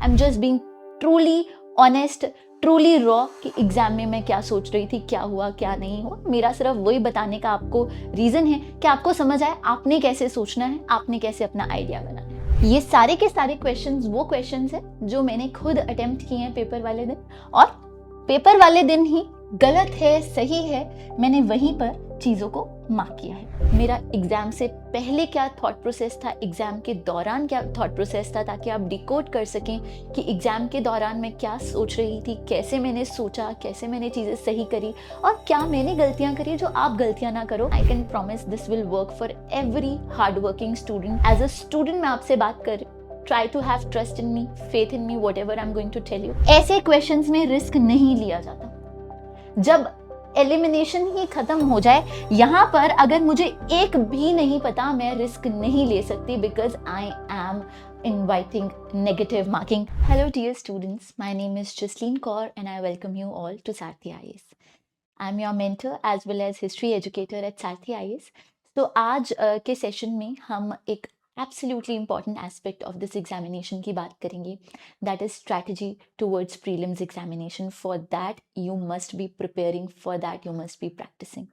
I am just being truly honest, truly raw कि exam में मैं क्या सोच रही थी, क्या हुआ क्या नहीं हुआ। मेरा सिर्फ वही बताने का आपको रीजन है कि आपको समझ आए आपने कैसे सोचना है, आपने कैसे अपना आइडिया बनाना है। ये सारे के सारे क्वेश्चंस वो क्वेश्चंस हैं जो मैंने खुद अटेम्प्ट किए हैं पेपर वाले दिन, और पेपर वाले दिन ही गलत है सही है मैंने वहीं पर चीज़ों को मार्क किया है। मेरा एग्जाम से पहले क्या थॉट प्रोसेस था, एग्जाम के दौरान क्या थॉट प्रोसेस था, ताकि आप डिकोड कर सकें कि एग्जाम के दौरान मैं क्या सोच रही थी, कैसे मैंने सोचा, कैसे मैंने चीज़ें सही करी और क्या मैंने गलतियां करी जो आप गलतियां ना करो। I can promise this will work for every hard working student. As a student मैं आपसे बात कर रही हूँ, try to have trust in me, faith in me, whatever I am going to tell you. ऐसे questions में risk नहीं लिया जाता। जब एलिमिनेशन ही खत्म हो जाए, यहाँ पर अगर मुझे एक भी नहीं पता, मैं रिस्क नहीं ले सकती, because I am inviting negative marking. Hello dear students, my name is Jasleen Kaur and I welcome you all to Sarthi IAS. I'm your mentor as well as history educator at Sarthi IAS. तो आज के session में हम एक absolutely important aspect of this examination की बात करेंगे, that is strategy towards prelims examination. For that you must be preparing, for that you must be practicing.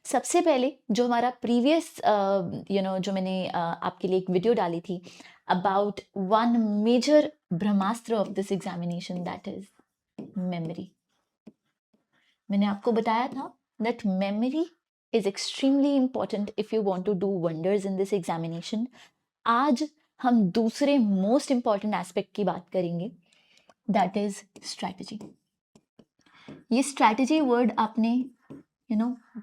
सबसे पहले जो हमारा प्रीवियस जो मैंने आपके लिए एक वीडियो डाली थी अबाउट वन मेजर ब्रह्मास्त्र of this examination, that is memory. मैंने आपको बताया था that memory is extremely important if you want to do wonders in this examination. आज हम दूसरे मोस्ट इंपॉर्टेंट एस्पेक्ट की बात करेंगे, दैट इज स्ट्रैटेजी। ये स्ट्रैटेजी वर्ड आपने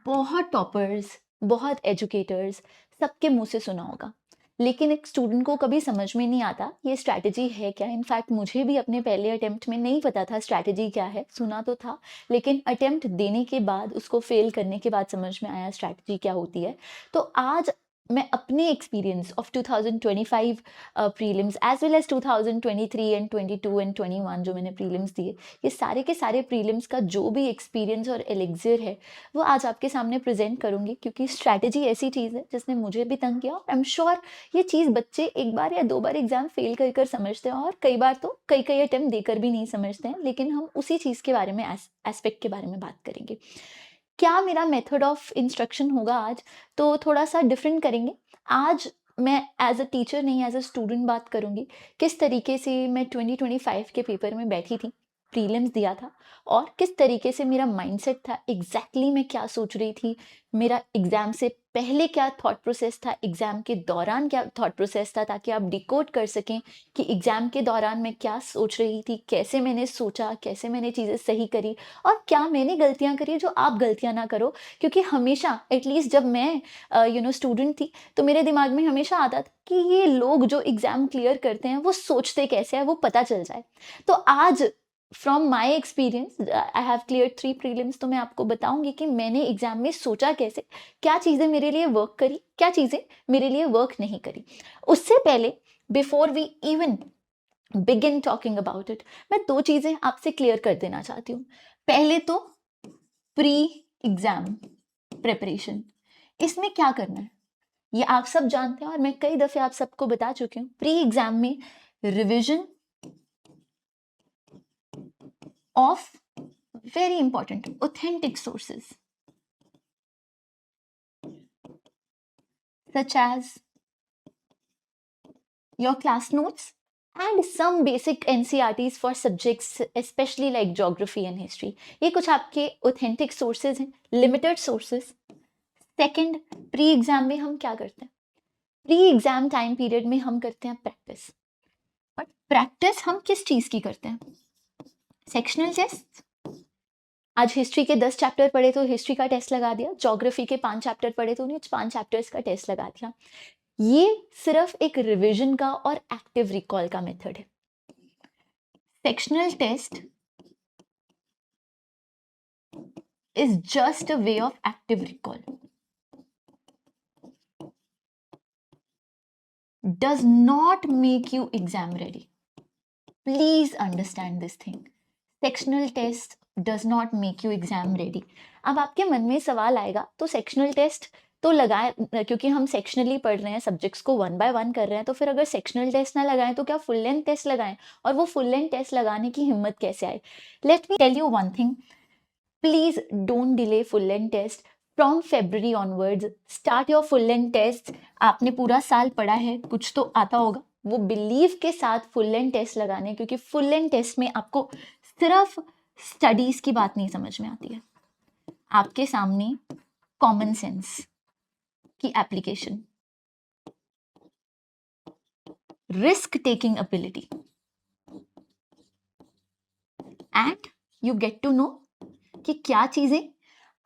बहुत टॉपर्स, बहुत एजुकेटर्स सबके मुंह से सुना होगा, लेकिन एक स्टूडेंट को कभी समझ में नहीं आता ये स्ट्रैटेजी है क्या। इनफैक्ट मुझे भी अपने पहले अटेम्प्ट में नहीं पता था स्ट्रैटेजी क्या है, सुना तो था, लेकिन अटेम्प्ट देने के बाद, उसको फेल करने के बाद समझ में आया स्ट्रैटेजी क्या होती है। तो आज मैं अपने experience of 2025 prelims as well as 2023 and 22 and 21 जो मैंने प्रीलिम्स दिए, ये सारे के सारे प्रीलिम्स का जो भी एक्सपीरियंस और एलेक्सियर है वो आज आपके सामने प्रेजेंट करूंगी, क्योंकि स्ट्रैटेजी ऐसी चीज़ है जिसने मुझे भी तंग किया। आई एम श्योर ये चीज़ बच्चे एक बार या दो बार एग्जाम फेल कर कर समझते हैं, और कई बार तो कई अटेम्प्ट देकर भी नहीं समझते हैं, लेकिन हम उसी चीज़ के बारे में, एस्पेक्ट के बारे में बात करेंगे। क्या मेरा मेथड ऑफ इंस्ट्रक्शन होगा आज, तो थोड़ा सा डिफरेंट करेंगे। आज मैं एज अ टीचर नहीं, एज अ स्टूडेंट बात करूंगी किस तरीके से मैं 2025 के पेपर में बैठी थी, प्रीलिम्स दिया था, और किस तरीके से मेरा माइंडसेट था, एग्जैक्टली मैं क्या सोच रही थी, मेरा एग्जाम से पहले क्या थॉट प्रोसेस था, एग्जाम के दौरान क्या थॉट प्रोसेस था, ताकि आप डिकोड कर सकें कि एग्जाम के दौरान मैं क्या सोच रही थी, कैसे मैंने सोचा, कैसे मैंने चीज़ें सही करी, और क्या मैंने गलतियां करी जो आप गलतियां ना करो। क्योंकि हमेशा, एटलीस्ट जब मैं स्टूडेंट थी, तो मेरे दिमाग में हमेशा आता था कि ये लोग जो एग्जाम क्लियर करते हैं वो सोचते कैसे हैं, वो पता चल जाए। तो आज from my experience, I have clear 3 prelims, तो मैं आपको बताऊंगी कि मैंने एग्जाम में सोचा कैसे, क्या चीज़ें मेरे लिए वर्क करी, क्या चीज़ें मेरे लिए वर्क नहीं करी। उससे पहले, before we even begin talking about it, मैं 2 चीज़ें आपसे क्लियर कर देना चाहती हूँ। पहले तो प्री एग्जाम प्रिपरेशन, इसमें क्या करना है ये आप सब जानते हैं, और मैं कई दफ़े आप सबको बता चुकी हूँ। प्री एग्जाम में revision of very important authentic sources such as your class notes and some basic NCERTs for subjects especially like geography and history. ये कुछ आपके authentic sources हैं, limited sources. Second, pre exam में हम क्या करते हैं, प्री एग्जाम टाइम पीरियड में हम करते हैं प्रैक्टिस। बट प्रैक्टिस हम किस चीज़ की करते हैं, सेक्शनल टेस्ट। आज हिस्ट्री के 10 चैप्टर पढ़े तो हिस्ट्री का टेस्ट लगा दिया, ज्योग्राफी के 5 चैप्टर पढ़े तो उन्हें 5 चैप्टर्स का टेस्ट लगा दिया। ये सिर्फ एक रिवीजन का और एक्टिव रिकॉल का मेथड है। Sectional test is just a way of active recall, does not make you exam ready. Please understand this thing, sectional test does not make you exam ready. अब आपके मन में सवाल आएगा, तो सेक्शनल टेस्ट तो लगाए, क्योंकि हम सेक्शनली पढ़ रहे हैं, सब्जेक्ट्स को 1 बाय 1 कर रहे हैं, तो फिर अगर सेक्शनल टेस्ट ना लगाएं तो क्या फुल लेंथ टेस्ट लगाएं? और वो फुल लेंथ टेस्ट लगाने की हिम्मत कैसे आए? Let me tell you one thing, please don't delay full length test. From February onwards start your full length test. आपने पूरा साल पढ़ा है, कुछ तो आता होगा, वो बिलीव के साथ फुल लेंथ टेस्ट लगाने, क्योंकि फुल लेंथ टेस्ट में आपको सिर्फ स्टडीज की बात नहीं समझ में आती है, आपके सामने कॉमन सेंस की application, risk taking ability, and you get to know कि क्या चीजें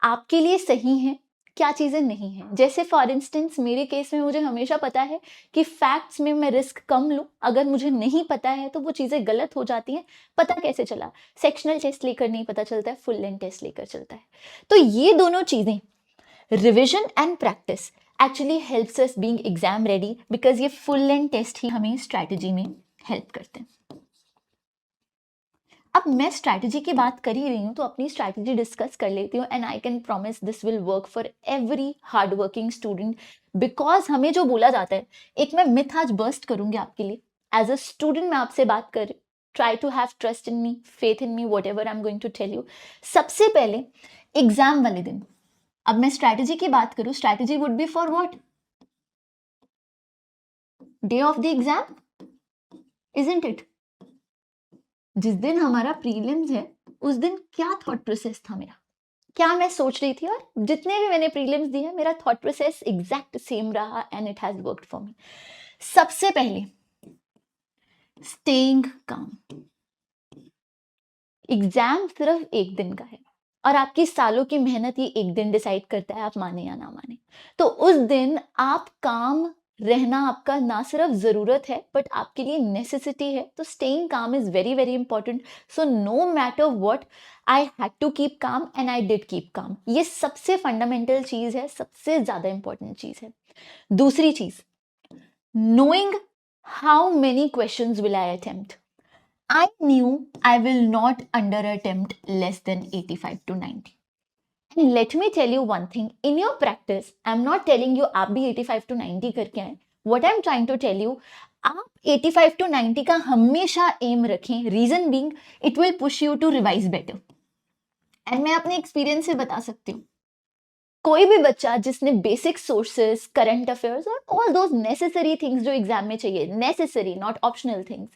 आपके लिए सही हैं, क्या चीजें नहीं हैं। जैसे फॉर इंस्टेंस मेरे केस में मुझे हमेशा पता है कि फैक्ट्स में मैं रिस्क कम लूं, अगर मुझे नहीं पता है तो वो चीजें गलत हो जाती हैं। पता कैसे चला? सेक्शनल टेस्ट लेकर नहीं पता चलता है, फुल लेंथ टेस्ट लेकर चलता है। तो ये दोनों चीजें, revision and practice, actually helps us being exam ready, because ये फुल लेंथ टेस्ट ही हमें स्ट्रैटेजी में हेल्प करते हैं। अब मैं स्ट्रैटेजी की बात कर ही रही हूँ तो अपनी स्ट्रैटेजी डिस्कस कर लेती हूँ, and I can promise this will work for every hard working student, because हमें जो बोला जाता है, एक मैं मिथ आज बर्स्ट करूंगी आपके लिए। एज अ स्टूडेंट मैं आपसे बात कर, try to have trust in me, faith in me, whatever I am going to tell you. सबसे पहले एग्जाम वाले दिन, अब मैं स्ट्रैटेजी की बात करूं, strategy would be for what? Day of the exam, isn't it? जिस दिन हमारा प्रीलिम्स है उस दिन क्या थॉट प्रोसेस था मेरा, क्या मैं सोच रही थी, और जितने भी मैंने प्रीलिम्स दिए मेरा थॉट प्रोसेस एग्जैक्ट सेम रहा, and it has worked for me. सबसे पहले स्टेइंग काम। एग्जाम सिर्फ एक दिन का है और आपकी सालों की मेहनत ये एक दिन डिसाइड करता है, आप माने या ना माने। तो उस दिन आप काम रहना आपका ना सिर्फ जरूरत है बट आपके लिए नेसेसिटी है। तो staying calm is very very important. So no matter what, I had to keep calm and I did keep calm. ये सबसे फंडामेंटल चीज है, सबसे ज्यादा इंपॉर्टेंट चीज है। दूसरी चीज, knowing how many questions will I attempt. I knew I will not under attempt less than 85 to 90. And let me tell you one thing, in your practice, I'm not telling you आप भी 85 to 90 करके आए. What I'm trying to tell you, आप 85 to 90 का हमेशा M रखें. Reason being, it will push you to revise better. And मैं अपने एक्सपीरियंस से बता सकती हूँ, कोई भी बच्चा जिसने बेसिक सोर्सेस, करंट अफेयर्स और ऑल दोज नेसेसरी थिंग्स जो एग्जाम में चाहिए, नेसेसरी नॉट ऑप्शनल थिंग्स,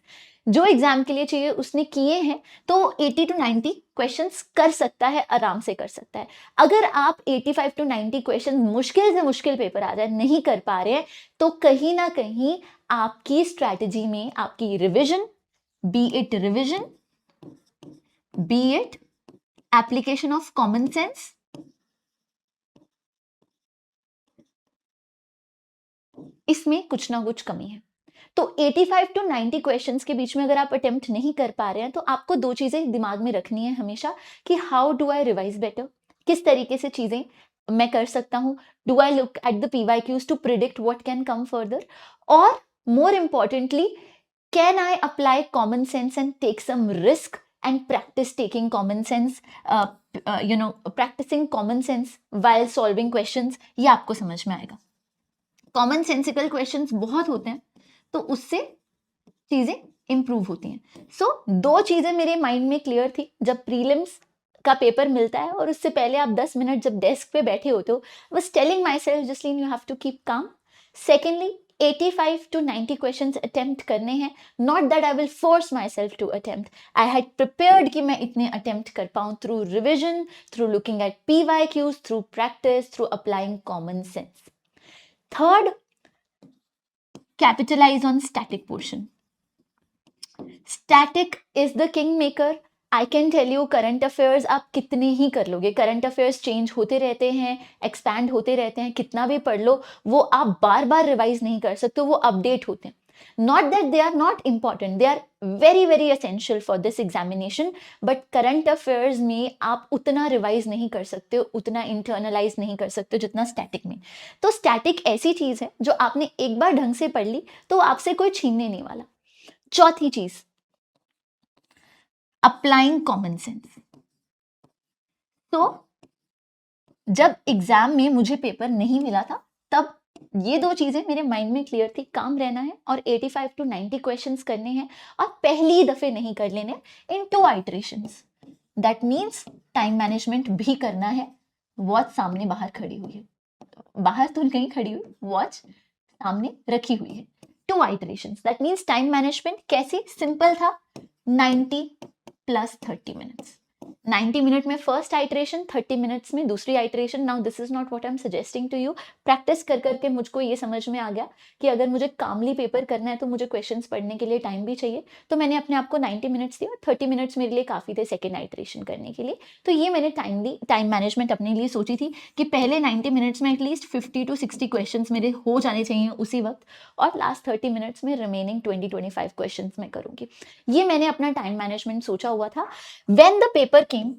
जो एग्जाम के लिए चाहिए उसने किए हैं, तो 80 to 90 क्वेश्चंस कर सकता है, आराम से कर सकता है। अगर आप 85 to 90 क्वेश्चन मुश्किल से मुश्किल पेपर आ जाए नहीं कर पा रहे हैं, तो कहीं ना कहीं आपकी स्ट्रैटेजी में आपकी revision, B it revision, B it application of common sense, इसमें कुछ ना कुछ कमी है। तो 85 टू 90 क्वेश्चंस के बीच में अगर आप अटेम्प्ट नहीं कर पा रहे हैं तो आपको दो चीजें दिमाग में रखनी है हमेशा कि how do I revise better, किस तरीके से चीजें मैं कर सकता हूं, do I look at the PYQs to predict what can come further, और more importantly can I apply common sense and take some risk and practice taking common sense, practising common sense while solving questions. ये आपको समझ में आएगा। Common sensical questions बहुत होते हैं तो उससे चीजें इंप्रूव होती हैं। सो दो चीजें मेरे माइंड में क्लियर थी जब प्रीलिम्स का पेपर मिलता है और उससे पहले आप 10 मिनट जब डेस्क पे बैठे होते हो, was telling myself Jasleen you have to keep calm. Secondly 85 to 90 questions attempt करने हैं, not that I will force myself to attempt, I had prepared कि मैं इतने अटेम्प्ट कर पाऊं through revision, through looking at PYQs, through practice, through applying common sense. Third, capitalize on static portion. Static is the kingmaker. I can tell you current affairs आप कितने ही कर लोगे, current affairs change होते रहते हैं, expand होते रहते हैं, कितना भी पढ़ लो वो आप बार बार रिवाइज नहीं कर सकते, वो अपडेट होते हैं। Not that they are not important, they are very very essential for this examination, but current affairs में आप उतना रिवाइज नहीं कर सकते, उतना इंटरनलाइज नहीं कर सकते जितना स्टैटिक में। तो स्टैटिक ऐसी चीज है जो आपने एक बार ढंग से पढ़ ली तो आपसे कोई छीनने नहीं वाला। चौथी चीज, अप्लाइंग कॉमन सेंस। तो जब एग्जाम में मुझे पेपर नहीं मिला था तब ये दो चीजें मेरे माइंड में क्लियर थी, काम रहना है और 85 to 90 क्वेश्चंस करने हैं और पहली दफे नहीं कर लेने इन 2 iterations. That means time management भी करना है। वॉच सामने बाहर खड़ी हुई है, बाहर तो नहीं खड़ी हुई, वॉच सामने रखी हुई है। 2 iterations, that means time management कैसे सिंपल था, 90 प्लस 30 मिनट्स। 90 मिनट में फर्स्ट आइटरेशन, 30 मिनट्स में दूसरी iteration. Now this is not what I am suggesting to you. Practice कर करके मुझको ये समझ में आ गया कि अगर मुझे कामली पेपर करना है तो मुझे क्वेश्चंस पढ़ने के लिए टाइम भी चाहिए, तो मैंने अपने आप को 90 मिनट्स दिए और 30 मिनट्स मेरे लिए काफ़ी थे सेकेंड आइटरेशन करने के लिए। तो ये मैंने टाइम मैनेजमेंट अपने लिए सोची थी कि पहले 90 मिनट्स में एटलीस्ट 50 to 60 क्वेश्चन मेरे हो जाने चाहिए उसी वक्त, और लास्ट 30 मिनट्स में रिमेनिंग 20-25 क्वेश्चन मैं करूँगी। ये मैंने अपना टाइम मैनेजमेंट सोचा हुआ था। व्हेन द पेपर केम,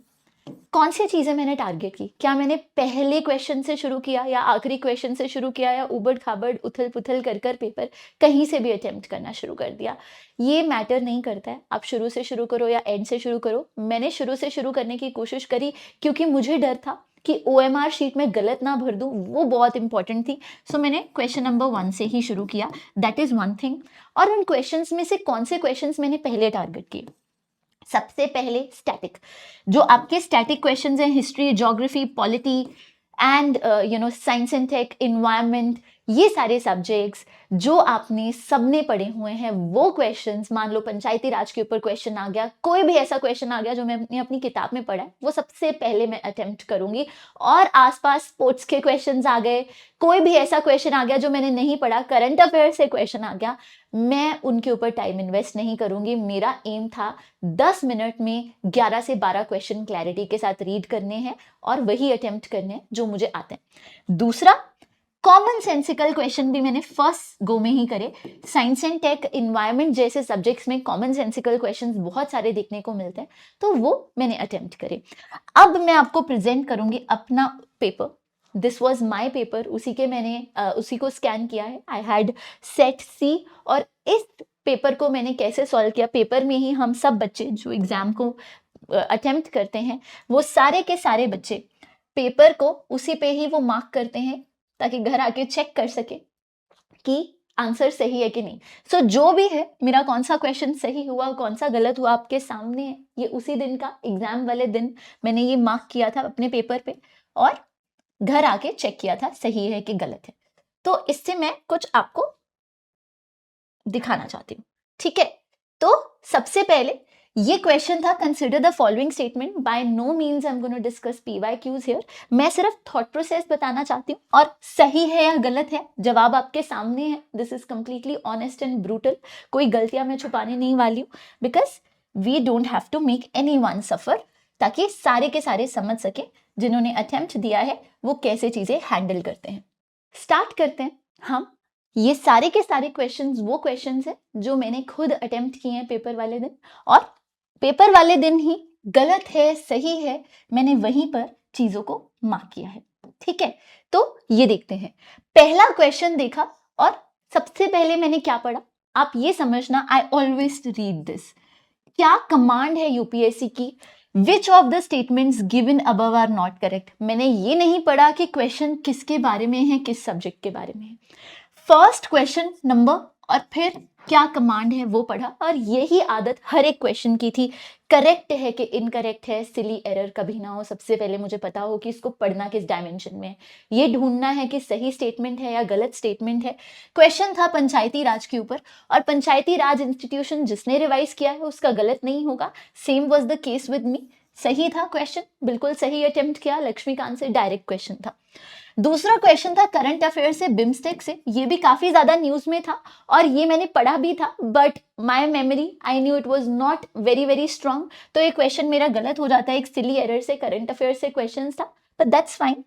कौन सी चीजें मैंने टारगेट की, क्या मैंने पहले क्वेश्चन से शुरू किया या आखिरी क्वेश्चन से शुरू किया या उबड़ खाबड़ उथल पुथल कर कर पेपर कहीं से भी अटेम्प्ट करना शुरू कर दिया, ये मैटर नहीं करता है। आप शुरू से शुरू करो या एंड से शुरू करो। मैंने शुरू से शुरू करने की कोशिश करी क्योंकि मुझे डर था कि OMR शीट में गलत ना भर दूं, वो बहुत इंपॉर्टेंट थी। सो मैंने क्वेश्चन नंबर 1 से ही शुरू किया, दैट इज वन थिंग। और उन क्वेश्चंस में से कौन से क्वेश्चंस मैंने पहले टारगेट किए, सबसे पहले स्टैटिक, जो आपके स्टैटिक क्वेश्चंस हैं, history, geography, polity and science and tech, environment, ये सारे सब्जेक्ट्स जो आपने सबने पढ़े हुए हैं वो क्वेश्चंस। मान लो पंचायती राज के ऊपर क्वेश्चन आ गया, कोई भी ऐसा क्वेश्चन आ गया जो मैंने अपनी किताब में पढ़ा है, वो सबसे पहले मैं अटेम्प्ट करूंगी। और आसपास स्पोर्ट्स के क्वेश्चंस आ गए, कोई भी ऐसा क्वेश्चन आ गया जो मैंने नहीं पढ़ा, करंट अफेयर से क्वेश्चन आ गया, मैं उनके ऊपर टाइम इन्वेस्ट नहीं करूंगी। मेरा एम था 10 मिनट में 11 से 12 क्वेश्चन क्लैरिटी के साथ रीड करने हैं और वही अटेम्प्ट करने हैं जो मुझे आते हैं। दूसरा, कॉमन सेंसिकल क्वेश्चन भी मैंने फर्स्ट गो में ही करे। साइंस एंड टेक, इन्वायरमेंट जैसे सब्जेक्ट्स में कॉमन सेंसिकल क्वेश्चंस बहुत सारे देखने को मिलते हैं, तो वो मैंने अटेम्प्ट करे। अब मैं आपको प्रेजेंट करूंगी अपना paper. This was my paper, उसी के मैंने उसी को स्कैन किया है। आई हैड सेट सी, और इस पेपर को मैंने कैसे सॉल्व किया, पेपर में ही हम सब बच्चे जो एग्जाम को अटेम्प्ट करते हैं, वो सारे के सारे बच्चे पेपर को उसी पे ही वो मार्क करते हैं ताकि घर आके चेक कर सके कि आंसर सही है कि नहीं। सो जो भी है, मेरा कौन सा क्वेश्चन सही हुआ कौन सा गलत हुआ आपके सामने है। ये उसी दिन का, एग्जाम वाले दिन मैंने ये मार्क किया था अपने पेपर पे और घर आके चेक किया था सही है कि गलत है। तो इससे मैं कुछ आपको दिखाना चाहती हूँ, ठीक है। तो सबसे पहले ये क्वेश्चन था, consider the following statement. By no means I am gonna discuss PYQs here. मैं सिर्फ थॉट प्रोसेस बताना चाहती हूँ, और सही है या गलत है जवाब आपके सामने है। This is completely honest and brutal, कोई गलतियां मैं छुपाने नहीं वाली हूँ, because we don't have to make anyone suffer, ताकि सारे के सारे समझ सके जिन्होंने अटेम्प्ट दिया है वो कैसे चीजें हैंडल करते हैं। स्टार्ट करते हैं हम। ये सारे के सारे क्वेश्चंस वो क्वेश्चंस हैं जो मैंने खुद अटेम्प्ट किए हैं पेपर वाले दिन, और पेपर वाले दिन ही गलत है सही है मैंने वहीं पर चीजों को मार्क किया है, ठीक है। तो ये देखते हैं, पहला क्वेश्चन देखा और सबसे पहले मैंने क्या पढ़ा, आप ये समझना, आई ऑलवेज रीड दिस। क्या कमांड है यूपीएससी की, which of the statements given above are not correct. मैंने ये नहीं पढ़ा कि क्वेश्चन किसके बारे में है, किस सब्जेक्ट के बारे में है। फर्स्ट क्वेश्चन नंबर और फिर क्या कमांड है वो पढ़ा, और यही आदत हर एक क्वेश्चन की थी। करेक्ट है कि इनकरेक्ट है, सिली एरर कभी ना हो, सबसे पहले मुझे पता हो कि इसको पढ़ना किस डायमेंशन में है, ये ढूंढना है कि सही स्टेटमेंट है या गलत स्टेटमेंट है। क्वेश्चन था पंचायती राज के ऊपर, और पंचायती राज इंस्टीट्यूशन जिसने रिवाइज किया है उसका गलत नहीं होगा। Same was the case with me, सही था क्वेश्चन, बिल्कुल सही अटेम्प्ट किया, लक्ष्मीकांत से डायरेक्ट क्वेश्चन था। दूसरा क्वेश्चन था करंट अफेयर से, बिम्स्टेक से, ये भी काफी ज्यादा न्यूज में था और ये मैंने पढ़ा भी था, but my memory I knew it was not very very strong, तो ये क्वेश्चन मेरा गलत हो जाता है, एक सिली एरर से करंट अफेयर से क्वेश्चन था, but that's fine.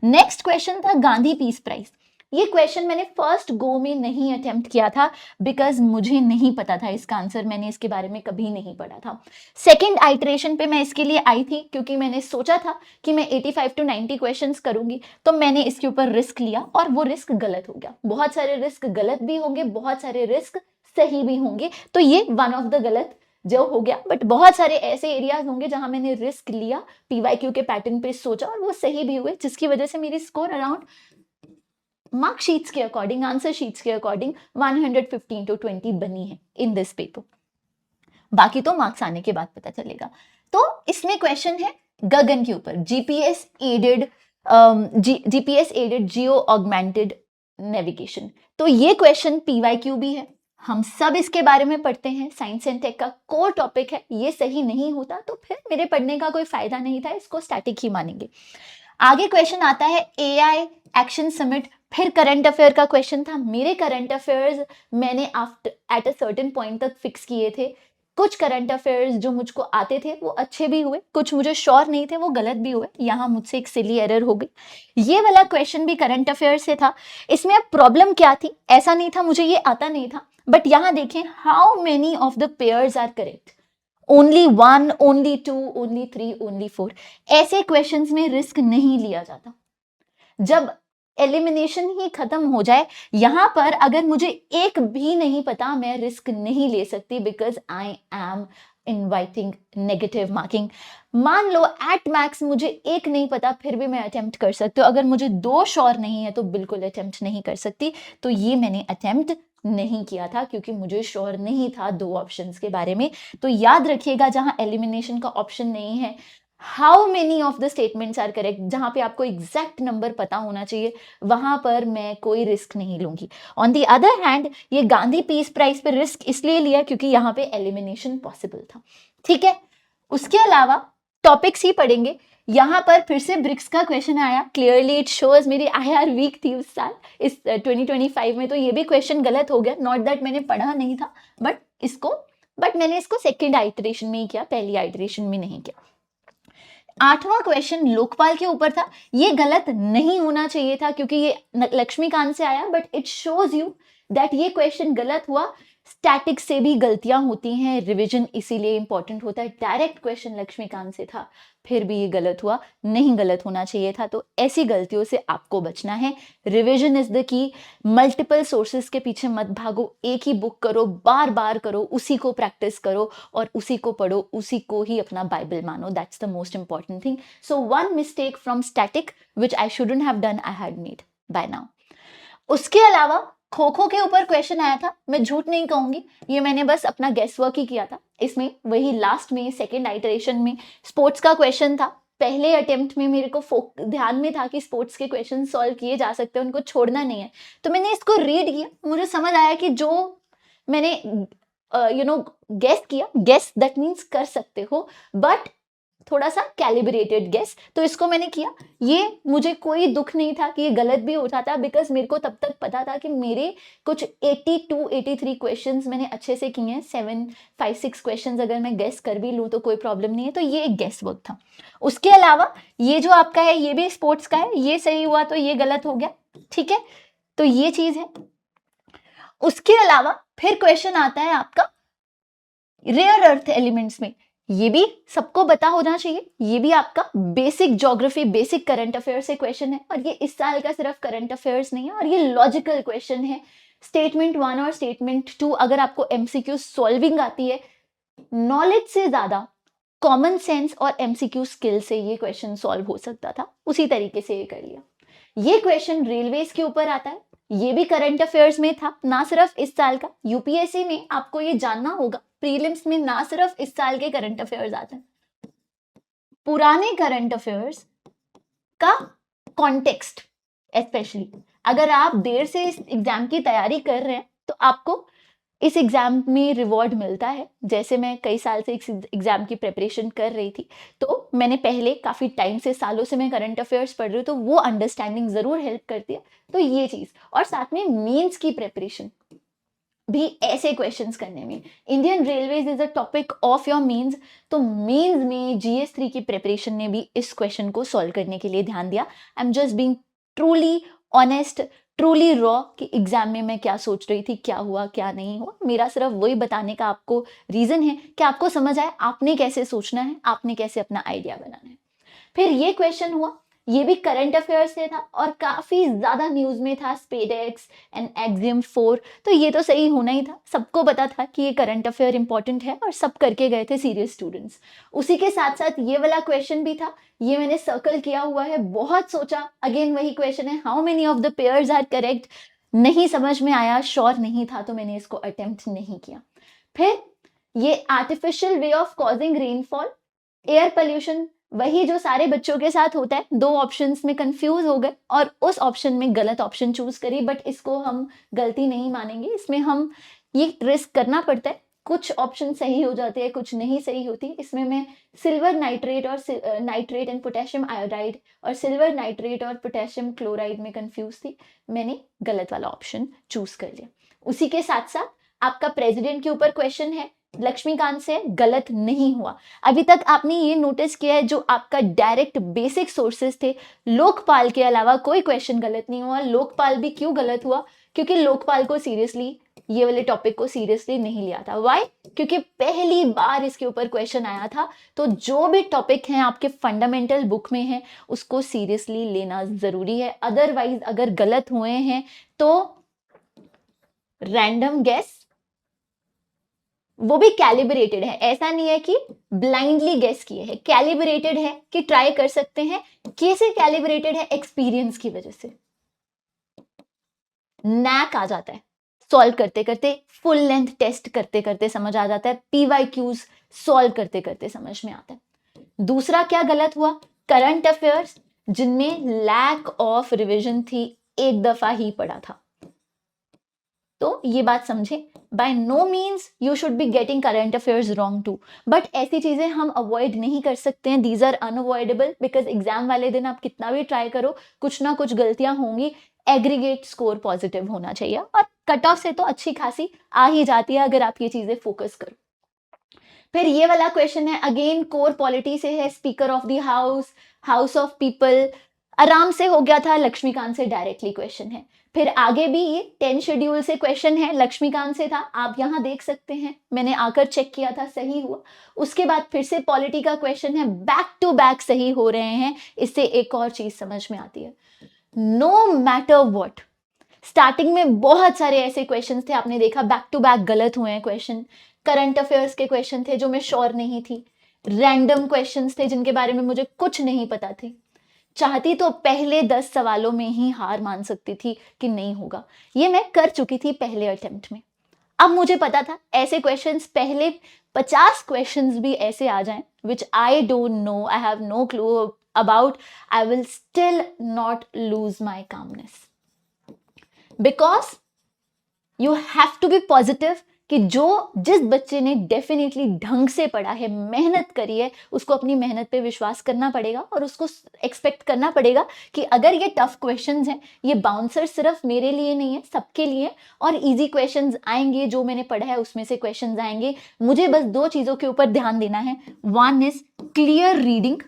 Next question था गांधी पीस प्राइज। ये क्वेश्चन मैंने फर्स्ट गो में नहीं अटेम्प्ट किया था, बिकॉज मुझे नहीं पता था इसका आंसर, मैंने इसके बारे में कभी नहीं पढ़ा था। सेकेंड आइटरेशन पे मैं इसके लिए आई थी क्योंकि मैंने सोचा था कि मैं 85 to 90 क्वेश्चंस करूंगी, तो मैंने इसके ऊपर रिस्क लिया और वो रिस्क गलत हो गया। बहुत सारे रिस्क गलत भी होंगे, बहुत सारे रिस्क सही भी होंगे, तो ये वन ऑफ द गलत जो हो गया, बट बहुत सारे ऐसे एरियाज होंगे जहां मैंने रिस्क लिया, पीवाईक्यू के पैटर्न पे सोचा और वो सही भी हुए, जिसकी वजह से मेरी स्कोर अराउंड मार्क शीट्स के अकॉर्डिंग, आंसर शीट्स के अकॉर्डिंग 115 to 20 बनी है इन दिस पेपर। बाकी तो मार्क्स आने के बाद पता चलेगा। तो इसमें क्वेश्चन है गगन के ऊपर, GPS aided geo augmented navigation. तो ये क्वेश्चन पीवाईक्यू भी है, हम सब इसके बारे में पढ़ते हैं, साइंस एंड टेक का कोर टॉपिक है। ये सही नहीं होता तो फिर मेरे पढ़ने का कोई फायदा नहीं था, इसको स्टैटिक ही मानेंगे। आगे क्वेश्चन आता है एआई एक्शन समिट, फिर करंट अफेयर का क्वेश्चन था। मेरे करंट अफेयर्स मैंने after at a certain point तक फिक्स किए थे। कुछ करंट अफेयर्स जो मुझको आते थे वो अच्छे भी हुए, कुछ मुझे श्योर नहीं थे वो गलत भी हुए। यहाँ मुझसे एक सिली एरर हो गई। ये वाला क्वेश्चन भी करंट अफेयर से था। इसमें अब प्रॉब्लम क्या थी, ऐसा नहीं था मुझे ये आता नहीं था, बट यहाँ देखें how many of the pairs are correct, only 1, only 2, only 3, only 4। ऐसे क्वेश्चंस में रिस्क नहीं लिया जाता। जब एलिमिनेशन ही खत्म हो जाए, यहां पर अगर मुझे एक भी नहीं पता मैं रिस्क नहीं ले सकती, because I am inviting negative marking. मान लो एट मैक्स मुझे एक नहीं पता, फिर भी मैं अटेम्प्ट कर सकती हूँ। अगर मुझे 2 श्योर नहीं है तो बिल्कुल अटेम्प्ट नहीं कर सकती। तो ये मैंने अटेम्प्ट नहीं किया था क्योंकि मुझे श्योर नहीं था 2 ऑप्शंस के बारे में। तो याद रखिएगा जहां एलिमिनेशन का ऑप्शन नहीं है, how many of the statements are correct, जहां पे आपको एग्जैक्ट नंबर पता होना चाहिए, वहां पर मैं कोई रिस्क नहीं लूंगी। ऑन दी अदर हैंड ये गांधी पीस प्राइज पे रिस्क इसलिए लिया क्योंकि यहाँ पे एलिमिनेशन पॉसिबल था। ठीक है, उसके अलावा टॉपिक्स ही पढ़ेंगे। यहाँ पर फिर से ब्रिक्स का क्वेश्चन आया, क्लियरली इट शोज मेरी IR वीक थी उस साल, इस 2025 में। तो ये भी क्वेश्चन गलत हो गया, नॉट दैट मैंने पढ़ा नहीं था, बट मैंने इसको सेकेंड आइटरेशन में ही किया, पहली आइटरेशन में नहीं किया। 8वां क्वेश्चन लोकपाल के ऊपर था। ये गलत नहीं होना चाहिए था क्योंकि ये लक्ष्मीकांत से आया, but it shows you that ये क्वेश्चन गलत हुआ। स्टैटिक से भी गलतियां होती हैं, रिवीजन इसीलिए इंपॉर्टेंट होता है। डायरेक्ट क्वेश्चन लक्ष्मीकांत से था, फिर भी ये गलत हुआ, नहीं गलत होना चाहिए था। तो ऐसी गलतियों से आपको बचना है। Revision is the key. Multiple sources के पीछे मत भागो, एक ही बुक करो, बार बार करो, उसी को प्रैक्टिस करो और उसी को पढ़ो, उसी को ही अपना बाइबल मानो। That's the most important thing. So one mistake from static which I shouldn't have done, I had made by now. उसके अलावा खो खो के ऊपर क्वेश्चन आया था। मैं झूठ नहीं कहूंगी, ये मैंने बस अपना गेस वर्क ही किया था। इसमें वही लास्ट में सेकेंड आइटरेशन में स्पोर्ट्स का क्वेश्चन था। पहले अटेम्प्ट में मेरे को ध्यान में था कि स्पोर्ट्स के क्वेश्चन सॉल्व किए जा सकते हैं, उनको छोड़ना नहीं है। तो मैंने इसको रीड किया, मुझे समझ आया कि जो मैंने गेस किया, गेस दैट मीन्स कर सकते हो, बट थोड़ा सा कैलिब्रेटेड गेस, तो इसको मैंने किया। ये मुझे कोई दुख नहीं था कि ये गलत भी होता था, बिकॉज मेरे को तब तक पता था कि मेरे कुछ 82 83 क्वेश्चंस मैंने अच्छे से किए हैं। 7 5 6 क्वेश्चंस अगर मैं गेस कर भी लूँ तो कोई प्रॉब्लम नहीं है। तो ये एक गेस वर्क था। उसके अलावा ये जो आपका है ये भी स्पोर्ट्स का है, ये सही हुआ तो ये गलत हो गया। ठीक है, तो ये चीज है। उसके अलावा फिर क्वेश्चन आता है आपका रेयर अर्थ एलिमेंट्स में। ये भी सबको पता होना चाहिए, ये भी आपका basic geography, basic current affair से क्वेश्चन है। और ये इस साल का सिर्फ करंट अफेयर्स नहीं है, और ये लॉजिकल क्वेश्चन है। स्टेटमेंट 1 और स्टेटमेंट 2 अगर आपको MCQ सॉल्विंग आती है, नॉलेज से ज्यादा कॉमन सेंस और MCQ स्किल से ये क्वेश्चन सॉल्व हो सकता था, उसी तरीके से ये कर लिया। ये क्वेश्चन रेलवेज के ऊपर आता है, ये भी करंट अफेयर्स में था, ना सिर्फ इस साल का। यूपीएससी में आपको ये जानना होगा, प्रीलिम्स में ना सिर्फ इस साल के करंट अफेयर्स आते हैं, पुराने करंट अफेयर्स का कॉन्टेक्स्ट। स्पेशली अगर आप देर से इस एग्जाम की तैयारी कर रहे हैं तो आपको इस एग्जाम में रिवॉर्ड मिलता है। जैसे मैं कई साल से इस एग्जाम की प्रिपरेशन कर रही थी, तो मैंने पहले काफी टाइम से, सालों से मैं करंट अफेयर्स पढ़ रही हूँ, तो वो अंडरस्टैंडिंग जरूर हेल्प करती है। तो ये चीज, और साथ में मेंस की प्रिपरेशन भी ऐसे क्वेश्चंस करने में। Indian railways is a topic of your mains, तो मेंस में GS3 की प्रिपरेशन ने भी इस क्वेश्चन को सॉल्व करने के लिए ध्यान दिया। I am just being truly honest, truly raw कि एग्जाम में मैं क्या सोच रही थी, क्या हुआ क्या नहीं हुआ। मेरा सिर्फ वही बताने का आपको रीजन है कि आपको समझ आए आपने कैसे सोचना है, आपने कैसे अपना आइडिया बनाना है। फिर ये क्वेश्चन हुआ, ये भी करंट अफेयर से था और काफी ज्यादा न्यूज में था, स्पेडेक्स एंड एक्सिम 4। तो ये तो सही होना ही था, सबको पता था कि ये करंट अफेयर इंपॉर्टेंट है और सब करके गए थे सीरियस स्टूडेंट्स। उसी के साथ साथ ये वाला क्वेश्चन भी था, ये मैंने सर्कल किया हुआ है, बहुत सोचा। अगेन वही क्वेश्चन है, how many of the pairs are correct. नहीं समझ में आया, श्योर नहीं था, तो मैंने इसको अटेम्प्ट नहीं किया। फिर ये artificial way of causing rainfall, air pollution, वही जो सारे बच्चों के साथ होता है। दो ऑप्शंस में कंफ्यूज हो गए और उस ऑप्शन में गलत ऑप्शन चूज करी, बट इसको हम गलती नहीं मानेंगे, इसमें हम ये रिस्क करना पड़ता है। कुछ ऑप्शन सही हो जाते हैं, कुछ नहीं सही होती। इसमें मैं सिल्वर नाइट्रेट और नाइट्रेट एंड पोटेशियम आयोडाइड और सिल्वर नाइट्रेट और पोटेशियम क्लोराइड में कंफ्यूज थी, मैंने गलत वाला ऑप्शन चूज कर लिया। उसी के साथ साथ आपका प्रेसिडेंट के ऊपर क्वेश्चन है, लक्ष्मीकांत से गलत नहीं हुआ। अभी तक आपने ये नोटिस किया है, जो आपका डायरेक्ट बेसिक सोर्सेस थे, लोकपाल के अलावा कोई क्वेश्चन गलत नहीं हुआ। लोकपाल भी क्यों गलत हुआ? क्योंकि लोकपाल को सीरियसली, ये वाले टॉपिक को सीरियसली नहीं लिया था। व्हाई? क्योंकि पहली बार इसके ऊपर क्वेश्चन आया था। तो जो भी टॉपिक हैं आपके फंडामेंटल बुक में है, उसको सीरियसली लेना जरूरी है। अदरवाइज अगर गलत हुए हैं तो रैंडम गेस, वो भी कैलिब्रेटेड है, ऐसा नहीं है कि ब्लाइंडली गेस किए हैं, कैलिब्रेटेड है कि ट्राई कर सकते हैं। कैसे कैलिब्रेटेड है? एक्सपीरियंस की वजह से नैक आ जाता है, सॉल्व करते करते, फुल लेंथ टेस्ट करते करते समझ आ जाता है, पीवाईक्यूज सॉल्व करते करते समझ में आता है। दूसरा क्या गलत हुआ? करंट अफेयर्स जिनमें लैक ऑफ रिविजन थी, एक दफा ही पढ़ा था। तो ये बात समझे, by no means you should be getting current affairs wrong too, but ऐसी चीजें हम अवॉइड नहीं कर सकते हैं। These are unavoidable, because exam वाले दिन आप कितना भी ट्राई करो, कुछ ना कुछ गलतियां होंगी। एग्रीगेट स्कोर पॉजिटिव होना चाहिए और कट ऑफ से तो अच्छी खासी आ ही जाती है अगर आप ये चीजें फोकस करो। फिर ये वाला क्वेश्चन है, अगेन कोर पॉलिटी से है, speaker of the house, house of people, आराम से हो गया था, लक्ष्मीकांत से डायरेक्टली क्वेश्चन है। फिर आगे भी ये 10 शेड्यूल से क्वेश्चन है, लक्ष्मीकांत से था, आप यहां देख सकते हैं, मैंने आकर चेक किया था, सही हुआ। उसके बाद फिर से पॉलिटी का क्वेश्चन है, बैक टू बैक सही हो रहे हैं। इससे एक और चीज समझ में आती है, नो मैटर व्हाट, स्टार्टिंग में बहुत सारे ऐसे क्वेश्चंस थे, आपने देखा बैक टू बैक गलत हुए हैं क्वेश्चन। करंट अफेयर्स के क्वेश्चन थे जो मैं श्योर नहीं थी, रैंडम क्वेश्चंस थे जिनके बारे में मुझे कुछ नहीं पता थे। चाहती तो पहले 10 सवालों में ही हार मान सकती थी कि नहीं होगा, ये मैं कर चुकी थी पहले अटेम्प्ट में। अब मुझे पता था ऐसे क्वेश्चंस, पहले 50 क्वेश्चंस भी ऐसे आ जाएं which I don't know, I have no clue about, I will still not lose my calmness, because you have to be positive कि जिस बच्चे ने डेफिनेटली ढंग से पढ़ा है, मेहनत करी है, उसको अपनी मेहनत पे विश्वास करना पड़ेगा और उसको एक्सपेक्ट करना पड़ेगा कि अगर ये टफ क्वेश्चंस हैं, ये बाउंसर सिर्फ मेरे लिए नहीं है, सबके लिए, और इजी क्वेश्चंस आएंगे, जो मैंने पढ़ा है उसमें से क्वेश्चंस आएंगे। मुझे बस दो चीजों के ऊपर ध्यान देना है, one is clear reading,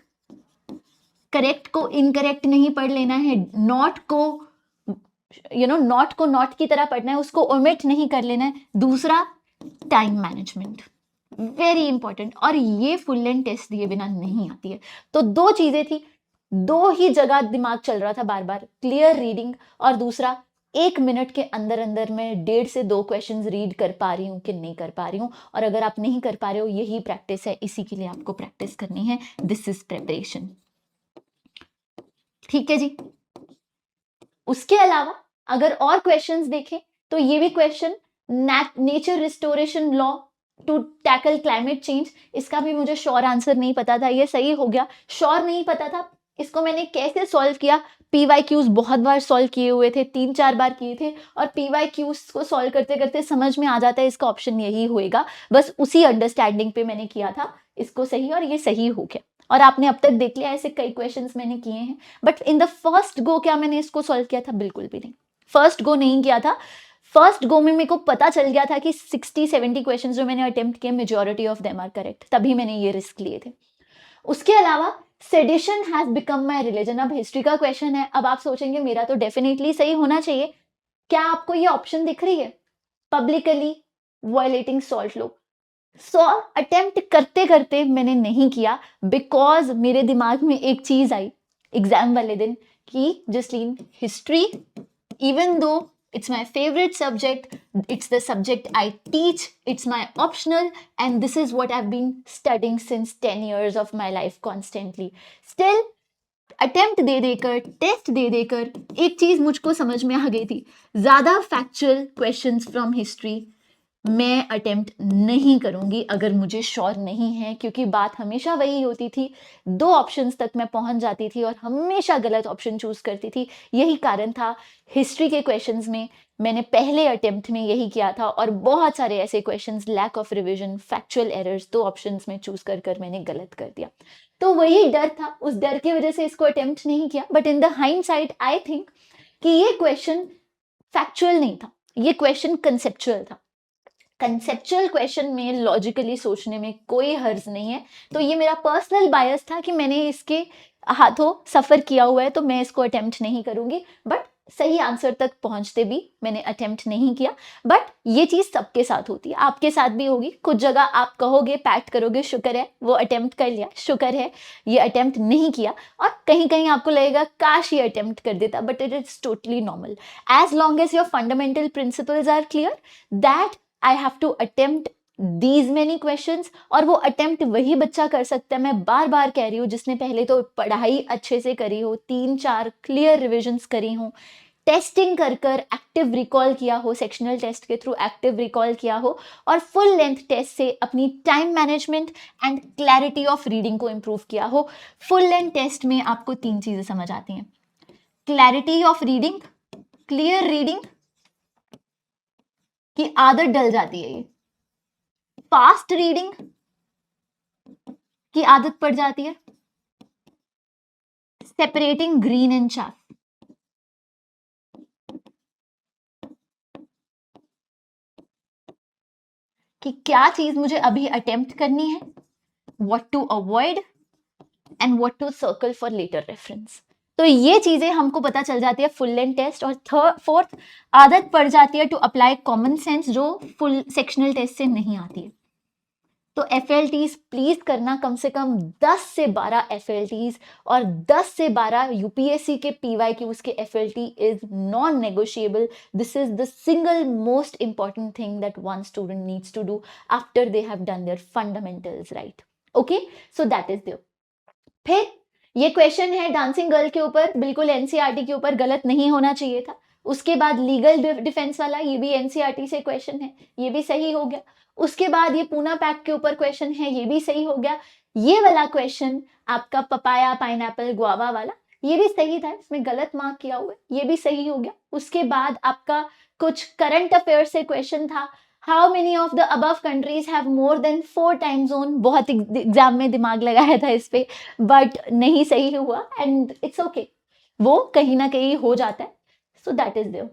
correct को इनकरेक्ट नहीं पढ़ लेना है, नॉट को नॉट को नॉट की तरह पढ़ना है, उसको ओमिट नहीं कर लेना है। दूसरा टाइम मैनेजमेंट, वेरी इंपॉर्टेंट, और ये फुल लेंथ टेस्ट दिए बिना नहीं आती है। तो दो चीजें थी, दो ही जगह दिमाग चल रहा था बार बार, क्लियर रीडिंग और दूसरा 1 मिनट के अंदर अंदर मैं 1.5 से 2 क्वेश्चंस रीड कर पा रही हूँ कि नहीं कर पा रही हूँ। और अगर आप नहीं कर पा रहे हो, यही प्रैक्टिस है, इसी के लिए आपको प्रैक्टिस करनी है, दिस इज प्रिपरेशन। ठीक है जी। उसके अलावा अगर और क्वेश्चंस देखें तो ये भी question, nature restoration law to tackle climate change, इसका भी मुझे श्योर आंसर नहीं पता था, ये सही हो गया। श्योर नहीं पता था, इसको मैंने कैसे सॉल्व किया, पीवाईक्यूज बहुत बार सॉल्व किए हुए थे, 3-4 बार किए थे, और पीवाईक्यूज को सॉल्व करते करते समझ में आ जाता है इसका ऑप्शन यही होएगा, बस उसी अंडरस्टैंडिंग पे मैंने किया था इसको सही, और ये सही हो गया। और आपने अब तक देख लिया, ऐसे कई क्वेश्चंस मैंने किए हैं, but in the first go क्या मैंने इसको सॉल्व किया था? बिल्कुल भी नहीं, फर्स्ट गो नहीं किया था। फर्स्ट गो में मेरे को पता चल गया था कि 60-70 क्वेश्चंस जो मैंने अटेम्प्ट किए, majority of them are correct, तभी मैंने ये रिस्क लिए थे। उसके अलावा sedition has become my religion, अब हिस्ट्री का क्वेश्चन है। अब आप सोचेंगे मेरा तो डेफिनेटली सही होना चाहिए, क्या आपको ये ऑप्शन दिख रही है, publicly violating salt law? Attempt करते करते मैंने नहीं किया, बिकॉज मेरे दिमाग में एक चीज आई, एग्जाम वाले दिन कि Jasleen history, even though it's my favorite subject, it's the subject I teach, it's my optional, and this is what I've been studying since 10 years of my life constantly. Still attempt दे देकर, test दे देकर एक चीज मुझको समझ में आ गई थी, ज्यादा फैक्चुअल क्वेश्चंस फ्रॉम हिस्ट्री मैं अटेम्प्ट नहीं करूंगी अगर मुझे श्योर नहीं है, क्योंकि बात हमेशा वही होती थी, 2 ऑप्शंस तक मैं पहुंच जाती थी और हमेशा गलत ऑप्शन चूज करती थी। यही कारण था हिस्ट्री के क्वेश्चंस में मैंने पहले अटेम्प्ट में यही किया था, और बहुत सारे ऐसे questions lack of revision, factual errors 2 options में चूज कर मैंने गलत कर दिया। तो वही डर था, उस डर की वजह से इसको अटेम्प्ट नहीं किया। But in the hindsight I think कि ये क्वेश्चन फैक्चुअल नहीं था, ये क्वेश्चन कंसेप्चुअल था। कंसेप्चुअल क्वेश्चन में लॉजिकली सोचने में कोई हर्ज नहीं है। तो ये मेरा पर्सनल बायस था कि मैंने इसके हाथों सफर किया हुआ है, तो मैं इसको अटेम्प्ट नहीं करूंगी। बट सही आंसर तक पहुंचते भी मैंने अटेम्प्ट नहीं किया। बट ये चीज सबके साथ होती है, आपके साथ भी होगी। कुछ जगह आप कहोगे, पैट करोगे, शुक्र है वो अटेम्प्ट कर लिया, शुक्र है ये अटेम्प्ट नहीं किया, और कहीं कहीं आपको लगेगा काश ये अटेम्प्ट कर देता। But it is totally normal as long as your fundamental principles are clear, that I have to attempt these many questions. और वो अटेम्प्ट वही बच्चा कर सकता है, मैं बार बार कह रही हूँ, जिसने पहले तो पढ़ाई अच्छे से करी हो, 3-4 क्लियर रिविजन्स करी हो, टेस्टिंग कर एक्टिव रिकॉल किया हो, सेक्शनल टेस्ट के थ्रू एक्टिव रिकॉल किया हो, और फुल लेंथ टेस्ट से अपनी time management and clarity of reading को इंप्रूव किया हो। फुल लेंथ टेस्ट में आपको 3 चीजें समझ आती हैं, clarity of reading, clear reading की आदत डल जाती है, ये फास्ट रीडिंग की आदत पड़ जाती है, सेपरेटिंग ग्रीन एंड चाफ। कि क्या चीज मुझे अभी अटेम्प्ट करनी है, what to avoid and what to circle for later reference. तो ये चीजें हमको पता चल जाती है फुल लेंथ टेस्ट। और फोर्थ, आदत पड़ जाती है टू अप्लाई कॉमन सेंस, जो फुल सेक्शनल टेस्ट से नहीं आती है। तो FLTs प्लीज करना, कम से कम 10 से 12 FLTs, और 10 से 12 UPSC के PYQs के FLT is non negotiable. This is the single most important thing that one student needs to do after they have done their fundamentals, right? Okay, so that is there. फिर ये question है dancing girl के ऊपर, बिल्कुल NCERT के ऊपर, गलत नहीं होना चाहिए था। उसके बाद लीगल डिफेंस वाला, ये भी NCERT से क्वेश्चन है, ये भी सही हो गया। उसके बाद ये पूना पैक के ऊपर क्वेश्चन है, ये भी सही हो गया। ये वाला क्वेश्चन आपका पपाया, पाइनएप्पल, गुआवा वाला, ये भी सही था, इसमें गलत मार्क किया हुआ है, ये भी सही हो गया। उसके बाद आपका कुछ करंट अफेयर से क्वेश्चन था, how many of the above countries have more than 4 time zone. बहुत एग्जाम में दिमाग लगाया था इस पे, बट नहीं सही हुआ, एंड इट्स ओके, वो कहीं ना कहीं हो जाता है। So that is there.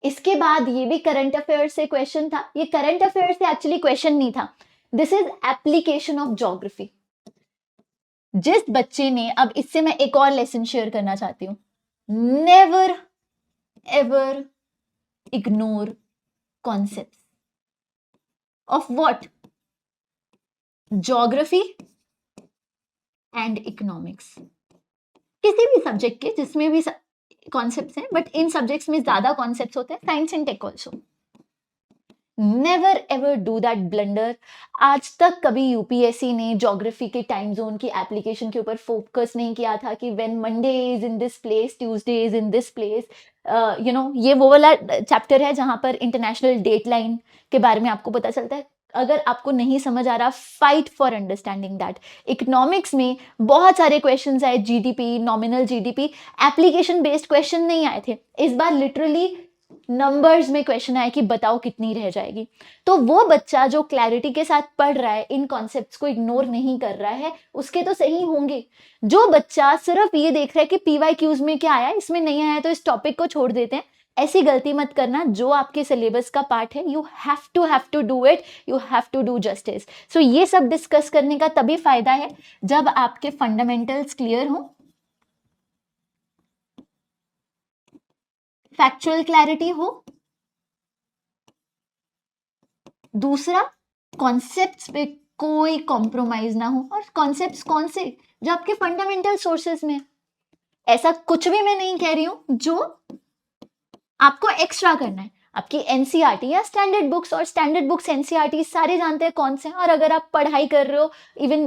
इसके बाद ये भी करंट अफेयर से क्वेश्चन था। ये करंट अफेयर से एक्चुअली क्वेश्चन नहीं था, this is application of geography. जिस बच्चे ने, अब इससे मैं एक और लेसन शेयर करना चाहती हूं, never ever ignore concepts of what, geography and economics. किसी भी सब्जेक्ट के जिसमें भी कॉन्सेप्ट्स हैं, बट इन सब्जेक्ट्स में ज्यादा कॉन्सेप्ट्स होते हैं, science and tech also. Never ever do that blunder. आज तक कभी यूपीएससी ने ज्योग्राफी के टाइम जोन की एप्लीकेशन के ऊपर फोकस नहीं किया था कि when Monday is in this place, Tuesday is in this place. ये वो वाला चैप्टर है जहां पर इंटरनेशनल डेट लाइन के बारे में आपको पता चलता है। अगर आपको नहीं समझ आ रहा, fight for understanding that. Economics में बहुत सारे क्वेश्चंस आए, GDP, nominal GDP, application based question नहीं आए थे। इस बार लिटरली नंबर्स में क्वेश्चन आया कि बताओ कितनी रह जाएगी। तो वो बच्चा जो क्लैरिटी के साथ पढ़ रहा है, इन कॉन्सेप्ट्स को इग्नोर नहीं कर रहा है, उसके तो सही होंगे। जो बच्चा सिर्फ ये देख रहा है कि PYQs में क्या आया, इसमें नहीं आया तो इस टॉपिक को छोड़ देते हैं, ऐसी गलती मत करना। जो आपके सिलेबस का पार्ट है, you have to do it, you have to do justice. So ये सब डिस्कस करने का तभी फायदा है जब आपके फंडामेंटल्स क्लियर हो, फैक्चुअल क्लैरिटी हो, दूसरा कॉन्सेप्ट्स पे कोई कॉम्प्रोमाइज ना हो। और कॉन्सेप्ट्स कौन से? जो आपके फंडामेंटल सोर्सेज में। ऐसा कुछ भी मैं नहीं कह रही हूं जो आपको एक्स्ट्रा करना है। आपकी एनसीईआरटी या स्टैंडर्ड बुक्स, और स्टैंडर्ड बुक्स एनसीईआरटी सारे जानते हैं कौन से हैं। और अगर आप पढ़ाई कर रहे हो even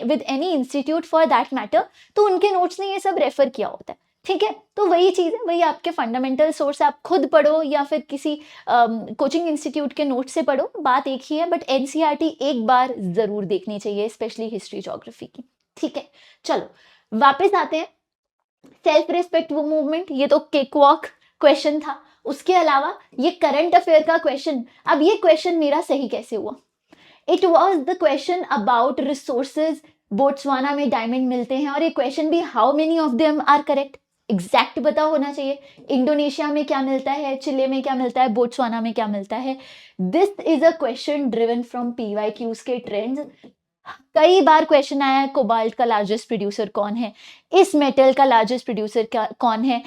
with any institute for that matter, तो उनके नोट्स ने ये सब रेफर किया होता है। ठीक है, तो वही चीज़ है, वही आपके फंडामेंटल सोर्स आप खुद पढ़ो या फिर किसी कोचिंग इंस्टीट्यूट के नोट से पढ़ो, बात एक ही है। बट एनसीईआरटी एक बार जरूर देखनी चाहिए, स्पेशली हिस्ट्री ज्योग्राफी की। ठीक है, चलो वापस आते हैं। सेल्फ रिस्पेक्ट वो मूवमेंट, ये तो केक वॉक क्वेश्चन था। उसके अलावा ये करंट अफेयर का क्वेश्चन, अब ये क्वेश्चन मेरा सही कैसे हुआ? It was the question about resources. Botswana में डायमंड मिलते हैं, और ये क्वेश्चन भी how many of them are correct, exact पता होना चाहिए। इंडोनेशिया में क्या मिलता है, चिले में क्या मिलता है, बोट्सवाना में क्या मिलता है। This is a question driven from PYQs के ट्रेंड्स। कई बार क्वेश्चन आया है, कोबाल्ट का लार्जेस्ट प्रोड्यूसर कौन है, इस मेटल का लार्जेस्ट प्रोड्यूसर कौन है,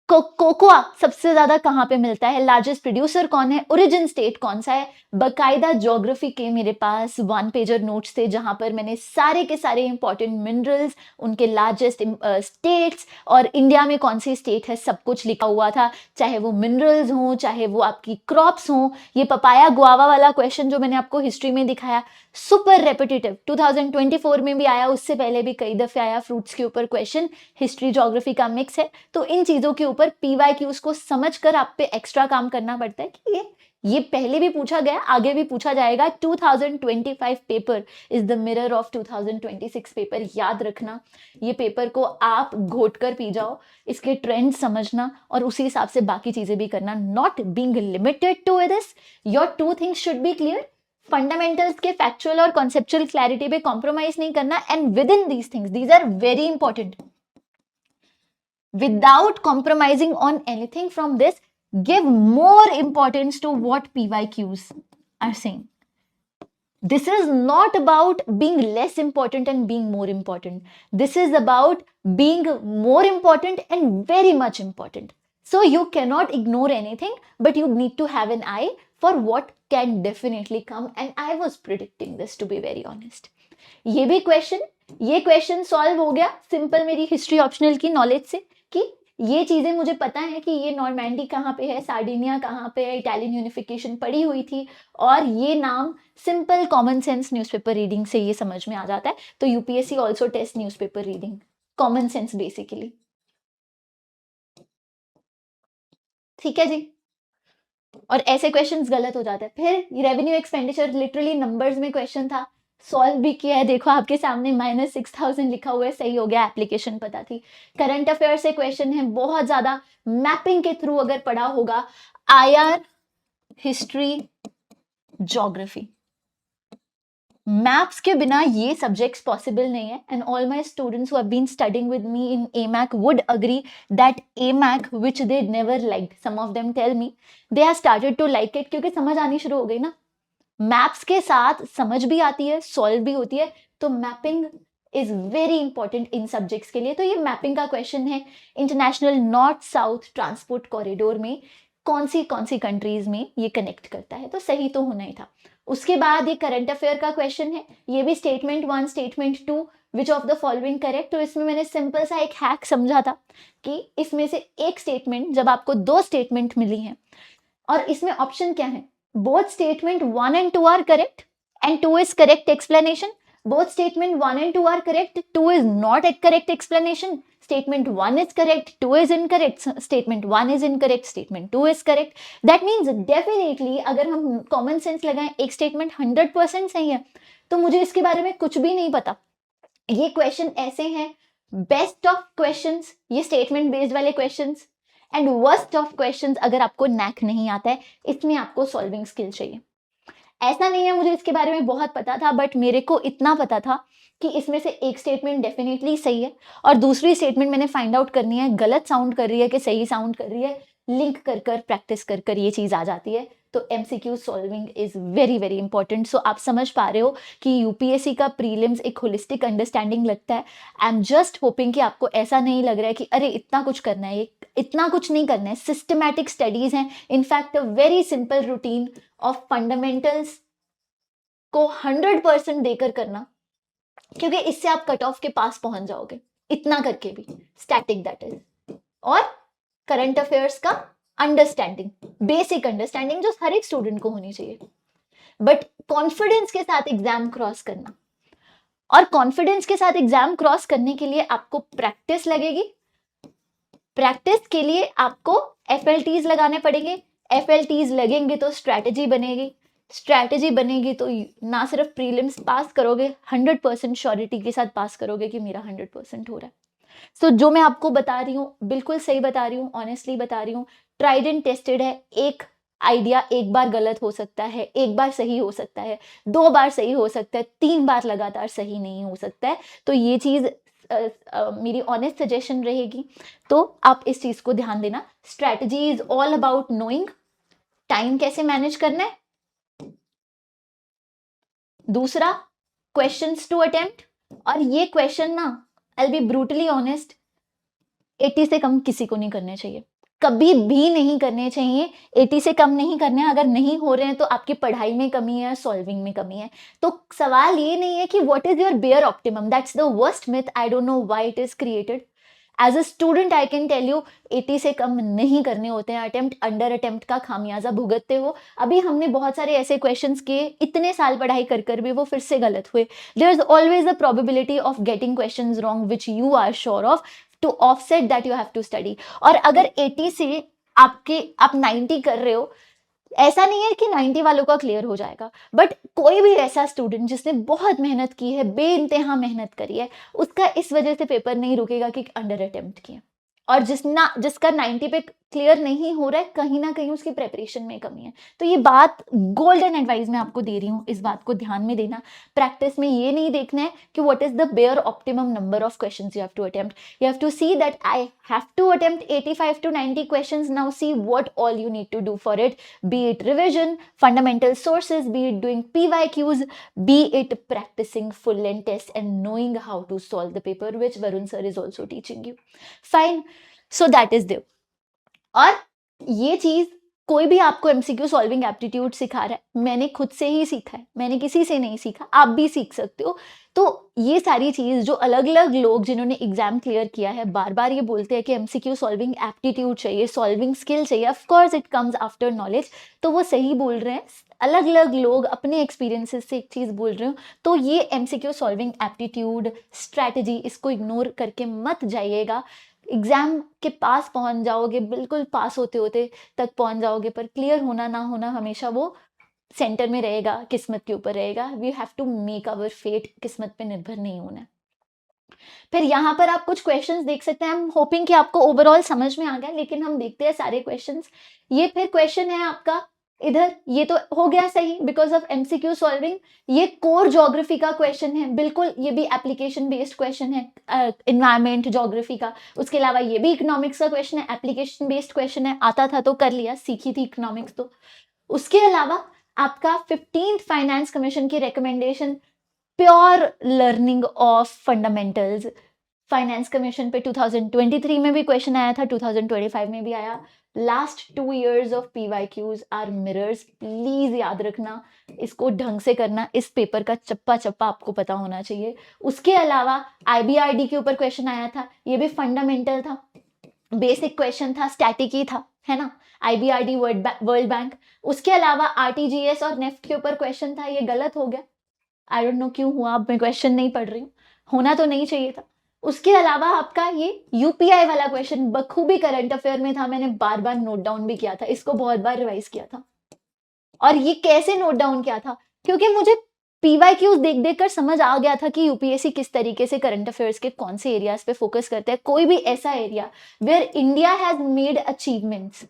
कोकोआ सबसे ज्यादा कहाँ पे मिलता है, लार्जेस्ट प्रोड्यूसर कौन है, ओरिजिन स्टेट कौन सा है। बकायदा ज्योग्राफी के मेरे पास 1 पेजर नोट्स थे, जहां पर मैंने सारे के सारे इंपॉर्टेंट मिनरल्स, उनके लार्जेस्ट स्टेट्स और इंडिया में कौन सी स्टेट है, सब कुछ लिखा हुआ था। चाहे वो मिनरल्स हो, चाहे वो आपकी क्रॉप्स हो। ये पपाया गुआवा वाला क्वेश्चन जो मैंने आपको हिस्ट्री में दिखाया, सुपर रेपिटेटिव, 2024 में भी आया, उससे पहले भी कई दफे आया। फ्रूट्स के ऊपर क्वेश्चन, हिस्ट्री ज्योग्राफी का मिक्स है। तो इन चीजों के ऊपर पीवाईक्यूज को समझकर आप पे एक्स्ट्रा काम करना पड़ता है कि ये पहले भी पूछा गया, आगे भी पूछा जाएगा। 2025 paper is the mirror of 2026 paper, याद रखना। ये पेपर को आप घोट कर पी जाओ, इसके ट्रेंड समझना और उसी हिसाब से बाकी चीजें भी करना। Not being limited to this, your 2 things should be clear. Fundamentals के फैक्चुअल और कॉन्सेप्चुअल क्लैरिटी पे कॉम्प्रोमाइज नहीं करना, and within these things, these are very important. Without compromising on anything from this, give more importance to what PYQs are saying. This is not about being less important and being more important. This is about being more important and very much important. So you cannot ignore anything, but you need to have an eye for what can definitely come. And I was predicting this, to be very honest. ये question solve हो गया simple मेरी history optional की knowledge से, कि ये चीजें मुझे पता है कि ये नॉर्मैंडी कहाँ पे है, सार्डिनिया कहाँ पे है, इटालियन यूनिफिकेशन पढ़ी हुई थी, और ये नाम simple common sense newspaper reading से ये समझ में आ जाता है। तो UPSC also test newspaper reading, common sense basically. ठीक है जी, और ऐसे क्वेश्चंस गलत हो जाते हैं। फिर रेवेन्यू एक्सपेंडिचर लिटरली नंबर्स में क्वेश्चन था, सॉल्व भी किया है, देखो आपके सामने -6000 लिखा हुआ है, सही हो गया, एप्लीकेशन पता थी। करंट अफेयर से क्वेश्चन है बहुत ज्यादा, मैपिंग के थ्रू अगर पढ़ा होगा, आईआर, हिस्ट्री, ज्योग्राफी, मैप्स के बिना ये सब्जेक्ट्स पॉसिबल नहीं है। And all my students who have been studying with me in Emac would agree that Emac which they never liked, some of them tell me they have started to like it, क्योंकि समझ आनी शुरू हो गई ना। Maps के साथ समझ भी आती है, सॉल्व भी होती है, तो mapping is very important in subjects के लिए। तो ये मैपिंग का क्वेश्चन है, international north south transport corridor में कौन सी कंट्रीज में ये कनेक्ट करता है, तो सही तो होना ही था। उसके बाद ये करंट अफेयर का क्वेश्चन है, ये भी statement 1 statement 2 which of the following correct. तो इसमें मैंने सिंपल सा एक हैक समझा था कि इसमें से एक स्टेटमेंट, जब आपको 2 स्टेटमेंट मिली हैं और इसमें ऑप्शन क्या है, both statement 1 and 2 are correct and 2 is correct explanation, both statement 1 and 2 are correct, 2 is not a correct explanation, statement 1 is correct, 2 is incorrect, statement 1 is incorrect, statement 2 is correct. That means definitely अगर हम common sense लगाएं, एक statement 100% सही है, तो मुझे इसके बारे में कुछ भी नहीं पता। ये क्वेश्चन ऐसे हैं, बेस्ट ऑफ क्वेश्चंस ये स्टेटमेंट बेस्ड वाले questions, and worst of questions अगर आपको नैक नहीं आता है, इसमें आपको सॉल्विंग स्किल चाहिए। ऐसा नहीं है मुझे इसके बारे में बहुत पता था, बट मेरे को इतना पता था कि इसमें से एक स्टेटमेंट डेफिनेटली सही है और दूसरी स्टेटमेंट मैंने फाइंड आउट करनी है, गलत साउंड कर रही है कि सही साउंड कर रही है, लिंक कर कर प्रैक्टिस कर कर ये चीज़ आ जाती है। तो MCQ solving is very very important. So आप समझ पा रहे हो कि यूपीएससी का प्रीलिम्स एक होलिस्टिक अंडरस्टैंडिंग लगता है। आई एम जस्ट होपिंग कि आपको ऐसा नहीं लग रहा है कि अरे इतना कुछ करना है, इतना कुछ नहीं करना है, सिस्टमैटिक स्टडीज हैं। In fact a very simple routine of fundamentals, को 100% देकर करना, क्योंकि इससे आप कट ऑफ के पास पहुंच जाओगे, इतना करके भी स्टैटिक दैट इज। और करंट अफेयर्स का अंडरस्टैंडिंग, बेसिक अंडरस्टैंडिंग जो हर एक स्टूडेंट को होनी चाहिए, बट कॉन्फिडेंस के साथ एग्जाम क्रॉस करना। और कॉन्फिडेंस के साथ एग्जाम क्रॉस करने के लिए आपको प्रैक्टिस लगेगी। प्रैक्टिस के लिए आपको FLTs लगाने पड़ेंगे। FLTs लगेंगे तो स्ट्रैटेजी बनेगी। स्ट्रैटेजी बनेगी तो ना सिर्फ प्रीलिम्स पास करोगे, 100% श्योरिटी के साथ पास करोगे कि मेरा 100% हो रहा है। सो जो मैं आपको बता रही हूँ बिल्कुल सही बता रही हूँ, ऑनेस्टली बता रही हूँ, ट्राइड एंड टेस्टेड है। एक आइडिया एक बार गलत हो सकता है, एक बार सही हो सकता है, 2 बार सही हो सकता है, 3 बार लगातार सही नहीं हो सकता है। तो ये चीज़ मेरी ऑनेस्ट सजेशन रहेगी, तो आप इस चीज़ को ध्यान देना। Strategy is all about knowing time कैसे मैनेज करना है। दूसरा, क्वेश्चंस टू अटेम्प्ट। और ये क्वेश्चन ना, आई विल बी ब्रूटली ऑनेस्ट, 80 से कम किसी को नहीं करने चाहिए, कभी भी नहीं करने चाहिए। 80 से कम नहीं करने हैं। अगर नहीं हो रहे हैं तो आपकी पढ़ाई में कमी है, सॉल्विंग में कमी है। तो सवाल ये नहीं है कि what is your bare optimum, that's the worst myth, I don't know why it is created. As a student I can tell you 80 से कम नहीं करने होते हैं अटेम्प्ट। अंडर अटेम्प्ट का खामियाजा भुगतते हो। अभी हमने बहुत सारे ऐसे क्वेश्चंस किए, इतने साल पढ़ाई कर कर भी वो फिर से गलत हुए। There is always a probability of getting questions wrong which you are sure of, to offset that you have to study. और अगर 80 से आप 90 कर रहे हो, ऐसा नहीं है कि 90 वालों का क्लियर हो जाएगा, बट कोई भी ऐसा स्टूडेंट जिसने बहुत मेहनत की है, बेइंतहा मेहनत करी है, उसका इस वजह से पेपर नहीं रुकेगा कि अंडर अटेम्प्ट किया। और जिसका 90 पे क्लियर नहीं हो रहा है, कहीं ना कहीं उसकी प्रेपरेशन में कमी है। तो ये बात गोल्डन एडवाइस मैं आपको दे रही हूँ, इस बात को ध्यान में देना। प्रैक्टिस में ये नहीं देखना है कि what is the bare optimum number of questions you have to attempt. You have to see that I have to attempt 85 to 90 questions. Now see what all you need to do for it, be it revision, fundamental sources, be it doing PYQs, be it practicing full length tests and knowing how to solve the paper, which Varun sir is also teaching you. Fine, so that is there. और ये चीज कोई भी आपको MCQ solving aptitude सिखा रहा है, मैंने खुद से ही सीखा है, मैंने किसी से नहीं सीखा, आप भी सीख सकते हो। तो ये सारी चीज जो अलग अलग लोग जिन्होंने एग्जाम क्लियर किया है बार बार ये बोलते हैं कि MCQ सॉल्विंग एप्टीट्यूड चाहिए, सॉल्विंग स्किल चाहिए, of course it comes after knowledge, तो वो सही बोल रहे हैं। अलग अलग लोग अपने एक्सपीरियंसेस से एक चीज बोल रहे हो, तो ये MCQ सॉल्विंग एप्टीट्यूड स्ट्रैटेजी, इसको इग्नोर करके मत जाइएगा। एग्जाम के पास पहुंच जाओगे, बिल्कुल पास होते होते तक पहुंच जाओगे, पर क्लियर होना ना होना हमेशा वो सेंटर में रहेगा, किस्मत के ऊपर रहेगा। We have to make our fate, किस्मत पे निर्भर नहीं होना है। फिर यहाँ पर आप कुछ क्वेश्चंस देख सकते हैं। आई एम होपिंग कि आपको ओवरऑल समझ में आ गया, लेकिन हम देखते हैं सारे क्वेश्चंस। ये फिर क्वेश्चन है आपका इधर, ये तो हो गया सही बिकॉज ऑफ MCQ सॉल्विंग। ये कोर ज्योग्राफी का क्वेश्चन है, बिल्कुल ये भी एप्लीकेशन बेस्ड क्वेश्चन है, एनवायरमेंट ज्योग्राफी का। उसके अलावा ये भी इकोनॉमिक्स का क्वेश्चन है, एप्लीकेशन बेस्ड क्वेश्चन है, आता था तो कर लिया, सीखी थी इकोनॉमिक्स तो। उसके अलावा आपका 15th फाइनेंस कमीशन की recommendation, pure learning of fundamentals. Finance commission पे 2023 में भी क्वेश्चन आया था, 2025 में भी आया। Last 2 years of PYQs are mirrors, please याद रखना, इसको ढंग से करना, इस पेपर का चप्पा चप्पा आपको पता होना चाहिए। उसके अलावा IBRD के ऊपर क्वेश्चन आया था, ये भी फंडामेंटल था, बेसिक क्वेश्चन था, स्टैटिक ही था, है ना। IBRD world bank. उसके अलावा RTGS और नेफ्ट के ऊपर क्वेश्चन था, ये गलत हो गया, आई डोंट नो क्यों हुआ, अब मैं क्वेश्चन नहीं पढ़ रही हूँ, होना तो नहीं चाहिए था। उसके अलावा आपका ये UPI वाला क्वेश्चन बखूबी करंट अफेयर में था, मैंने बार बार नोट डाउन भी किया था, इसको बहुत बार रिवाइज किया था। और ये कैसे नोट डाउन किया था, क्योंकि मुझे PYQs देख देख कर समझ आ गया था कि UPSC किस तरीके से करंट अफेयर्स के कौन से एरियाज पे फोकस करते हैं। कोई भी ऐसा area where India has made achievements,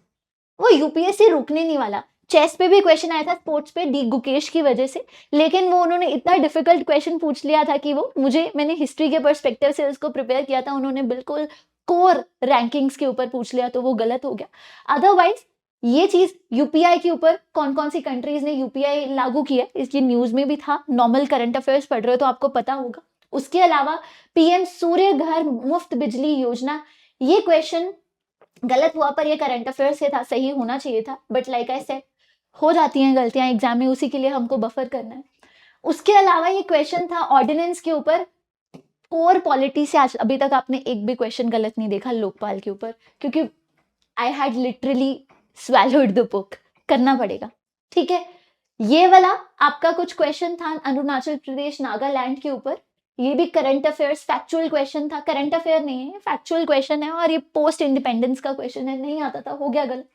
वो UPSC रुकने नहीं वाला। चेस पे भी क्वेश्चन आया था, स्पोर्ट्स पे, डी गुकेश की वजह से, लेकिन वो उन्होंने इतना डिफिकल्ट क्वेश्चन पूछ लिया था कि वो मैंने हिस्ट्री के पर्सपेक्टिव से उसको प्रिपेयर किया था, उन्होंने बिल्कुल कोर रैंकिंग्स के ऊपर पूछ लिया, तो वो गलत हो गया। अदरवाइज ये चीज UPI के ऊपर कौन कौन सी कंट्रीज ने UPI लागू किया है, इसकी न्यूज में भी था, नॉर्मल करंट अफेयर्स पढ़ रहे हो तो आपको पता होगा। उसके अलावा PM सूर्य घर मुफ्त बिजली योजना, ये क्वेश्चन गलत हुआ, पर ये करंट अफेयर से था, सही होना चाहिए था, बट लाइक आई सेड हो जाती हैं गलतियां एग्जाम में, उसी के लिए हमको बफर करना है। उसके अलावा ये क्वेश्चन था ऑर्डिनेंस के ऊपर, कोर पॉलिटी से। आज अभी तक आपने एक भी क्वेश्चन गलत नहीं देखा लोकपाल के ऊपर, क्योंकि I had literally swallowed the book, करना पड़ेगा, ठीक है। ये वाला आपका कुछ क्वेश्चन था अरुणाचल प्रदेश नागालैंड के ऊपर, ये भी करंट अफेयर्स फैक्चुअल क्वेश्चन था, करंट अफेयर नहीं है, फैक्चुअल क्वेश्चन है, और ये पोस्ट इंडिपेंडेंस का क्वेश्चन है, नहीं आता था, हो गया गलत।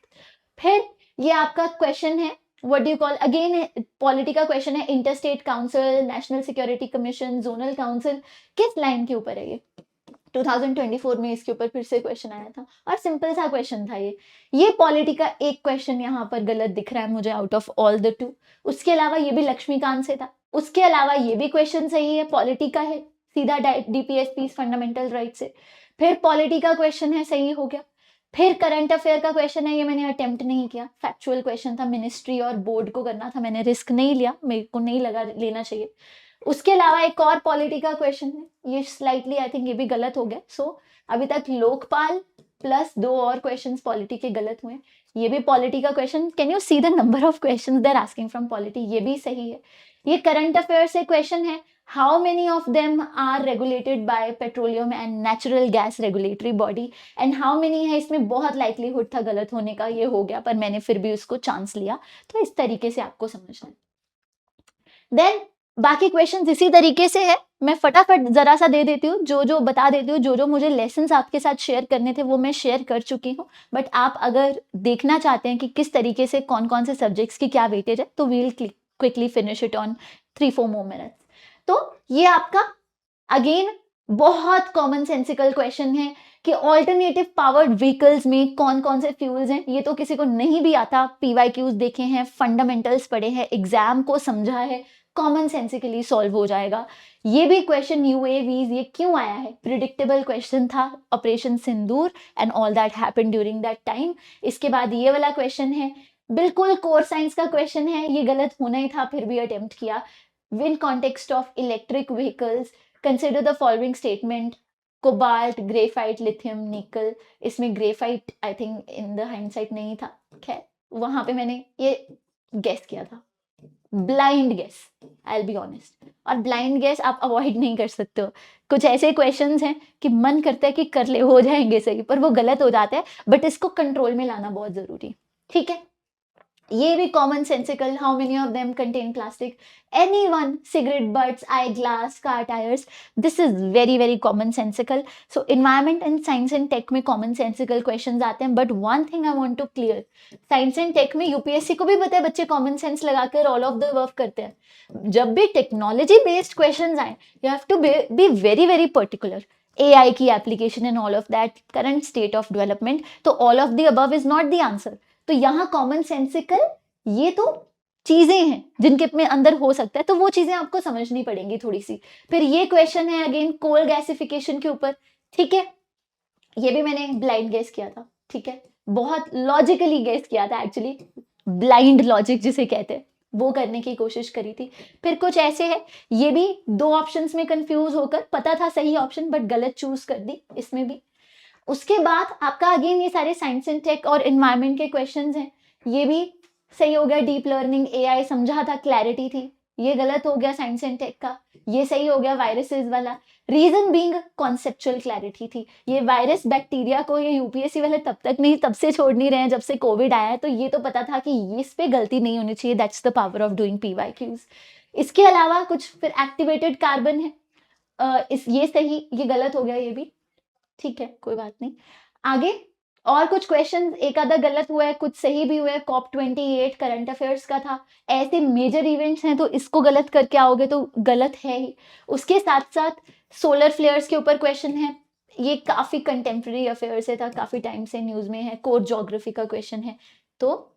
फिर ये आपका क्वेश्चन है what do you call, again polity का क्वेश्चन है, interstate council, national security commission, zonal council, किस लाइन के ऊपर है ये? 2024 में इसके ऊपर फिर से क्वेश्चन आया था, और सिंपल सा क्वेश्चन था ये पॉलिटी का एक क्वेश्चन यहाँ पर गलत दिख रहा है मुझे आउट ऑफ ऑल द 2। उसके अलावा ये भी लक्ष्मीकांत से था, उसके अलावा ये भी क्वेश्चन सही है, पॉलिटी का है, सीधा डीपीएसपी फंडामेंटल राइट से। फिर पॉलिटी का क्वेश्चन है, सही हो गया। फिर करंट अफेयर का क्वेश्चन है, ये मैंने अटेम्प्ट नहीं किया, फैक्चुअल क्वेश्चन था, मिनिस्ट्री और बोर्ड को करना था, मैंने रिस्क नहीं लिया, मेरे को नहीं लगा लेना चाहिए। उसके अलावा एक और पॉलिटी का क्वेश्चन है, ये स्लाइटली आई थिंक ये भी गलत हो गया। सो अभी तक लोकपाल प्लस 2 और क्वेश्चंस पॉलिटी के गलत हुए। ये भी पॉलिटी का question, can you see the number of questions they are asking from polity, ये भी सही है। ये करंट अफेयर से क्वेश्चन है, how many of them are regulated by petroleum and natural gas regulatory body and how many है, इसमें बहुत लाइकलीहुड था गलत होने का, ये हो गया, पर मैंने फिर भी उसको चांस लिया। तो इस तरीके से आपको समझना है। देन बाकी क्वेश्चन इसी तरीके से है, मैं फटाफट जरा सा दे देती हूँ, जो बता देती हूँ, जो मुझे लेसन्स आपके साथ शेयर करने थे वो मैं शेयर कर चुकी हूँ। बट आप अगर देखना चाहते हैं कि किस तरीके से कौन कौन से सब्जेक्ट्स की क्या वेटेज है, तो we'll quickly finish it on 3-4 more minutes। तो ये आपका अगेन बहुत कॉमन सेंसिकल क्वेश्चन है कि ऑल्टरनेटिव पावर्ड व्हीकल्स में कौन कौन से फ्यूल्स हैं, ये तो किसी को नहीं भी आता, पीवाईक्यूज देखे हैं, फंडामेंटल्स पढ़े हैं, एग्जाम को समझा है, कॉमन सेंसिकली सॉल्व हो जाएगा। ये भी क्वेश्चन यूएवीज ये क्यों आया है, प्रिडिक्टेबल क्वेश्चन था, operation Sindoor and all that happened during that time. इसके बाद ये वाला क्वेश्चन है, बिल्कुल कोर साइंस का क्वेश्चन है, ये गलत होना ही था, फिर भी अटेम्प्ट किया। Win context of electric vehicles consider the following statement, cobalt, graphite, lithium, निकल। इसमें graphite I think in the hindsight नहीं था, खैर वहां पे मैंने ये गेस किया था, blind guess, I will be honest. और ब्लाइंड गेस आप अवॉइड नहीं कर सकते हो, कुछ ऐसे क्वेश्चंस हैं कि मन करता है कि कर ले, हो जाएंगे सही, पर वो गलत हो जाता है, बट इसको कंट्रोल में लाना बहुत जरूरी है, ठीक है। ये भी common sensical, how many of them contain plastic, anyone, cigarette butts, eye glass, car tyres, this is very very common sensical. So environment and science and tech में कॉमन सेंसिकल क्वेश्चंस आते हैं, but one thing I want to clear, science and tech में UPSC को भी पता है बच्चे common sense लगाकर ऑल ऑफ द वर्क करते हैं। जब भी टेक्नोलॉजी बेस्ड क्वेश्चंस आए, you have to be very very particular, AI की application and all of that, current state of development, तो all of the above is not the answer. तो यहाँ common sensical ये तो चीजें हैं जिनके में अंदर हो सकता है, तो वो चीजें आपको समझनी पड़ेंगी थोड़ी सी। फिर ये क्वेश्चन है अगेन कोल गैसिफिकेशन के ऊपर, ठीक है, ये भी मैंने ब्लाइंड गेस किया था, ठीक है, बहुत लॉजिकली गेस किया था, एक्चुअली ब्लाइंड लॉजिक जिसे कहते हैं वो करने की कोशिश करी थी। फिर कुछ ऐसे है, ये भी 2 ऑप्शंस में कंफ्यूज होकर, पता था सही ऑप्शन बट गलत चूज कर दी, इसमें भी। उसके बाद आपका अगेन ये सारे साइंस एंड टेक और एनवायरमेंट के क्वेश्चंस हैं, ये भी सही हो गया, डीप लर्निंग, एआई समझा था, क्लैरिटी थी, ये गलत हो गया साइंस एंड टेक का। ये सही हो गया वायरसेस वाला, रीजन बीइंग कॉन्सेप्चुअल क्लैरिटी थी। ये वायरस बैक्टीरिया को ये यूपीएससी वाले तब तक नहीं, तब से छोड़ नहीं रहे हैं जब से कोविड आया है, तो ये तो पता था कि ये इस पे गलती नहीं होनी चाहिए, that's the power of doing PYQs. इसके अलावा कुछ फिर एक्टिवेटेड कार्बन है, ये सही, ये गलत हो गया, ये भी ठीक है, कोई बात नहीं। आगे और कुछ क्वेश्चन एक आधा गलत हुआ है, कुछ सही भी हुआ है। COP28 करंट अफेयर्स का था, ऐसे मेजर इवेंट्स हैं तो इसको गलत करके आओगे तो गलत है ही। उसके साथ साथ सोलर फ्लेयर्स के ऊपर क्वेश्चन है, ये काफी कंटेम्प्रेरी अफेयर से था, काफी टाइम से न्यूज में है। कोर ज्योग्राफी का क्वेश्चन है, तो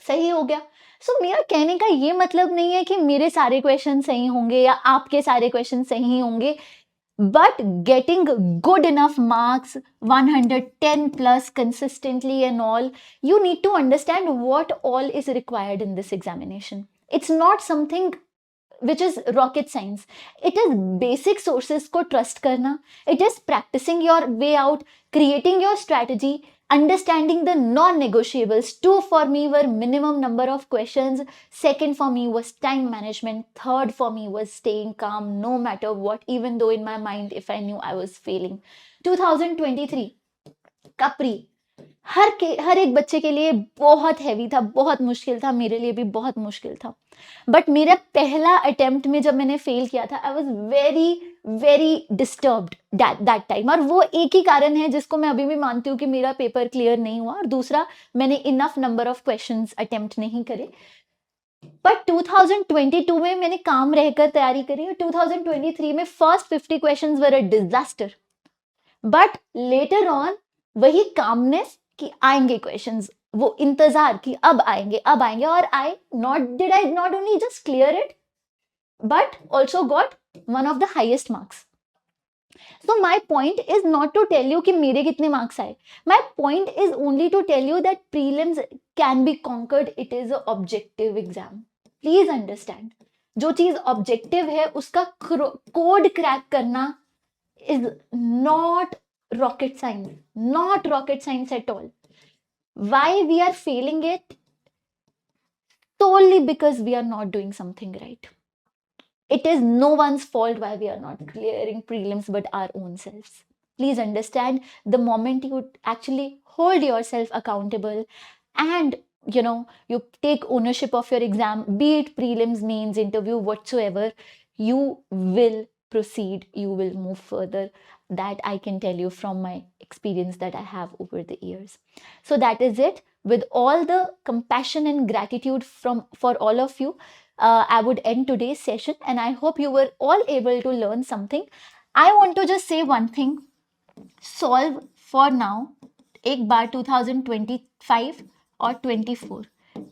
सही हो गया। सो मेरा कहने का ये मतलब नहीं है कि मेरे सारे क्वेश्चन सही होंगे या आपके सारे क्वेश्चन सही होंगे, but getting good enough marks 110 plus consistently and all, you need to understand what all is required in this examination. It's not something which is rocket science. It is basic sources को trust करना, it is practicing your way out, creating your strategy, Understanding the non-negotiables. 2 for me were minimum number of questions. Second for me was time management. Third for me was staying calm no matter what, even though in my mind if I knew I was failing. 2023 का pre हर एक बच्चे के लिए बहुत heavy था, बहुत मुश्किल था, मेरे लिए भी बहुत मुश्किल था. बट मेरा पहला अटेम्प्ट में जब मैंने फेल किया था, I was very very disturbed that time. और वो एक ही कारण है जिसको मैं अभी भी मानती हूँ कि मेरा पेपर क्लियर नहीं हुआ, और दूसरा मैंने enough number of questions attempt नहीं करे. बट 2022 में मैंने काम रहकर तैयारी करी, और 2023 में first 50 questions were a disaster. But later on वही कामनेस कि आएंगे क्वेश्चंस, वो इंतजार कि अब आएंगे अब आएंगे, और I not only just clear it but also got one of the highest marks. So my point is not to tell you कि मेरे कितने मार्क्स आए. My point is only to tell you that prelims can be conquered. It is a objective exam. Please understand. जो चीज objective है उसका code crack करना is not rocket science. Not rocket science at all. Why we are failing it? Solely because we are not doing something right. It is no one's fault why we are not clearing prelims but our own selves. Please understand, the moment you actually hold yourself accountable and you take ownership of your exam, be it prelims, mains, interview, whatsoever, you will proceed, you will move further. That I can tell you from my experience that I have over the years. So that is it. With all the compassion and gratitude for all of you, I would end today's session, and I hope you were all able to learn something. I want to just say one thing. Solve for now. एक बार 2025 और 24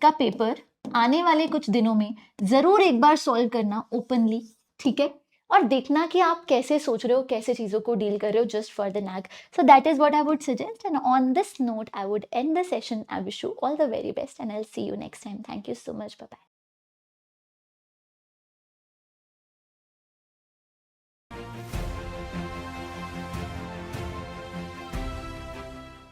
का paper आने वाले कुछ दिनों में जरूर एक बार सॉल्व करना ओपनली, ठीक है? और देखना कि आप कैसे सोच रहे हो, कैसे चीज़ों को डील कर रहे हो, just for the knack. So that is what I would suggest, and on this note I would end the session. I wish you all the very best, and I will see you next time. Thank you so much. Bye bye.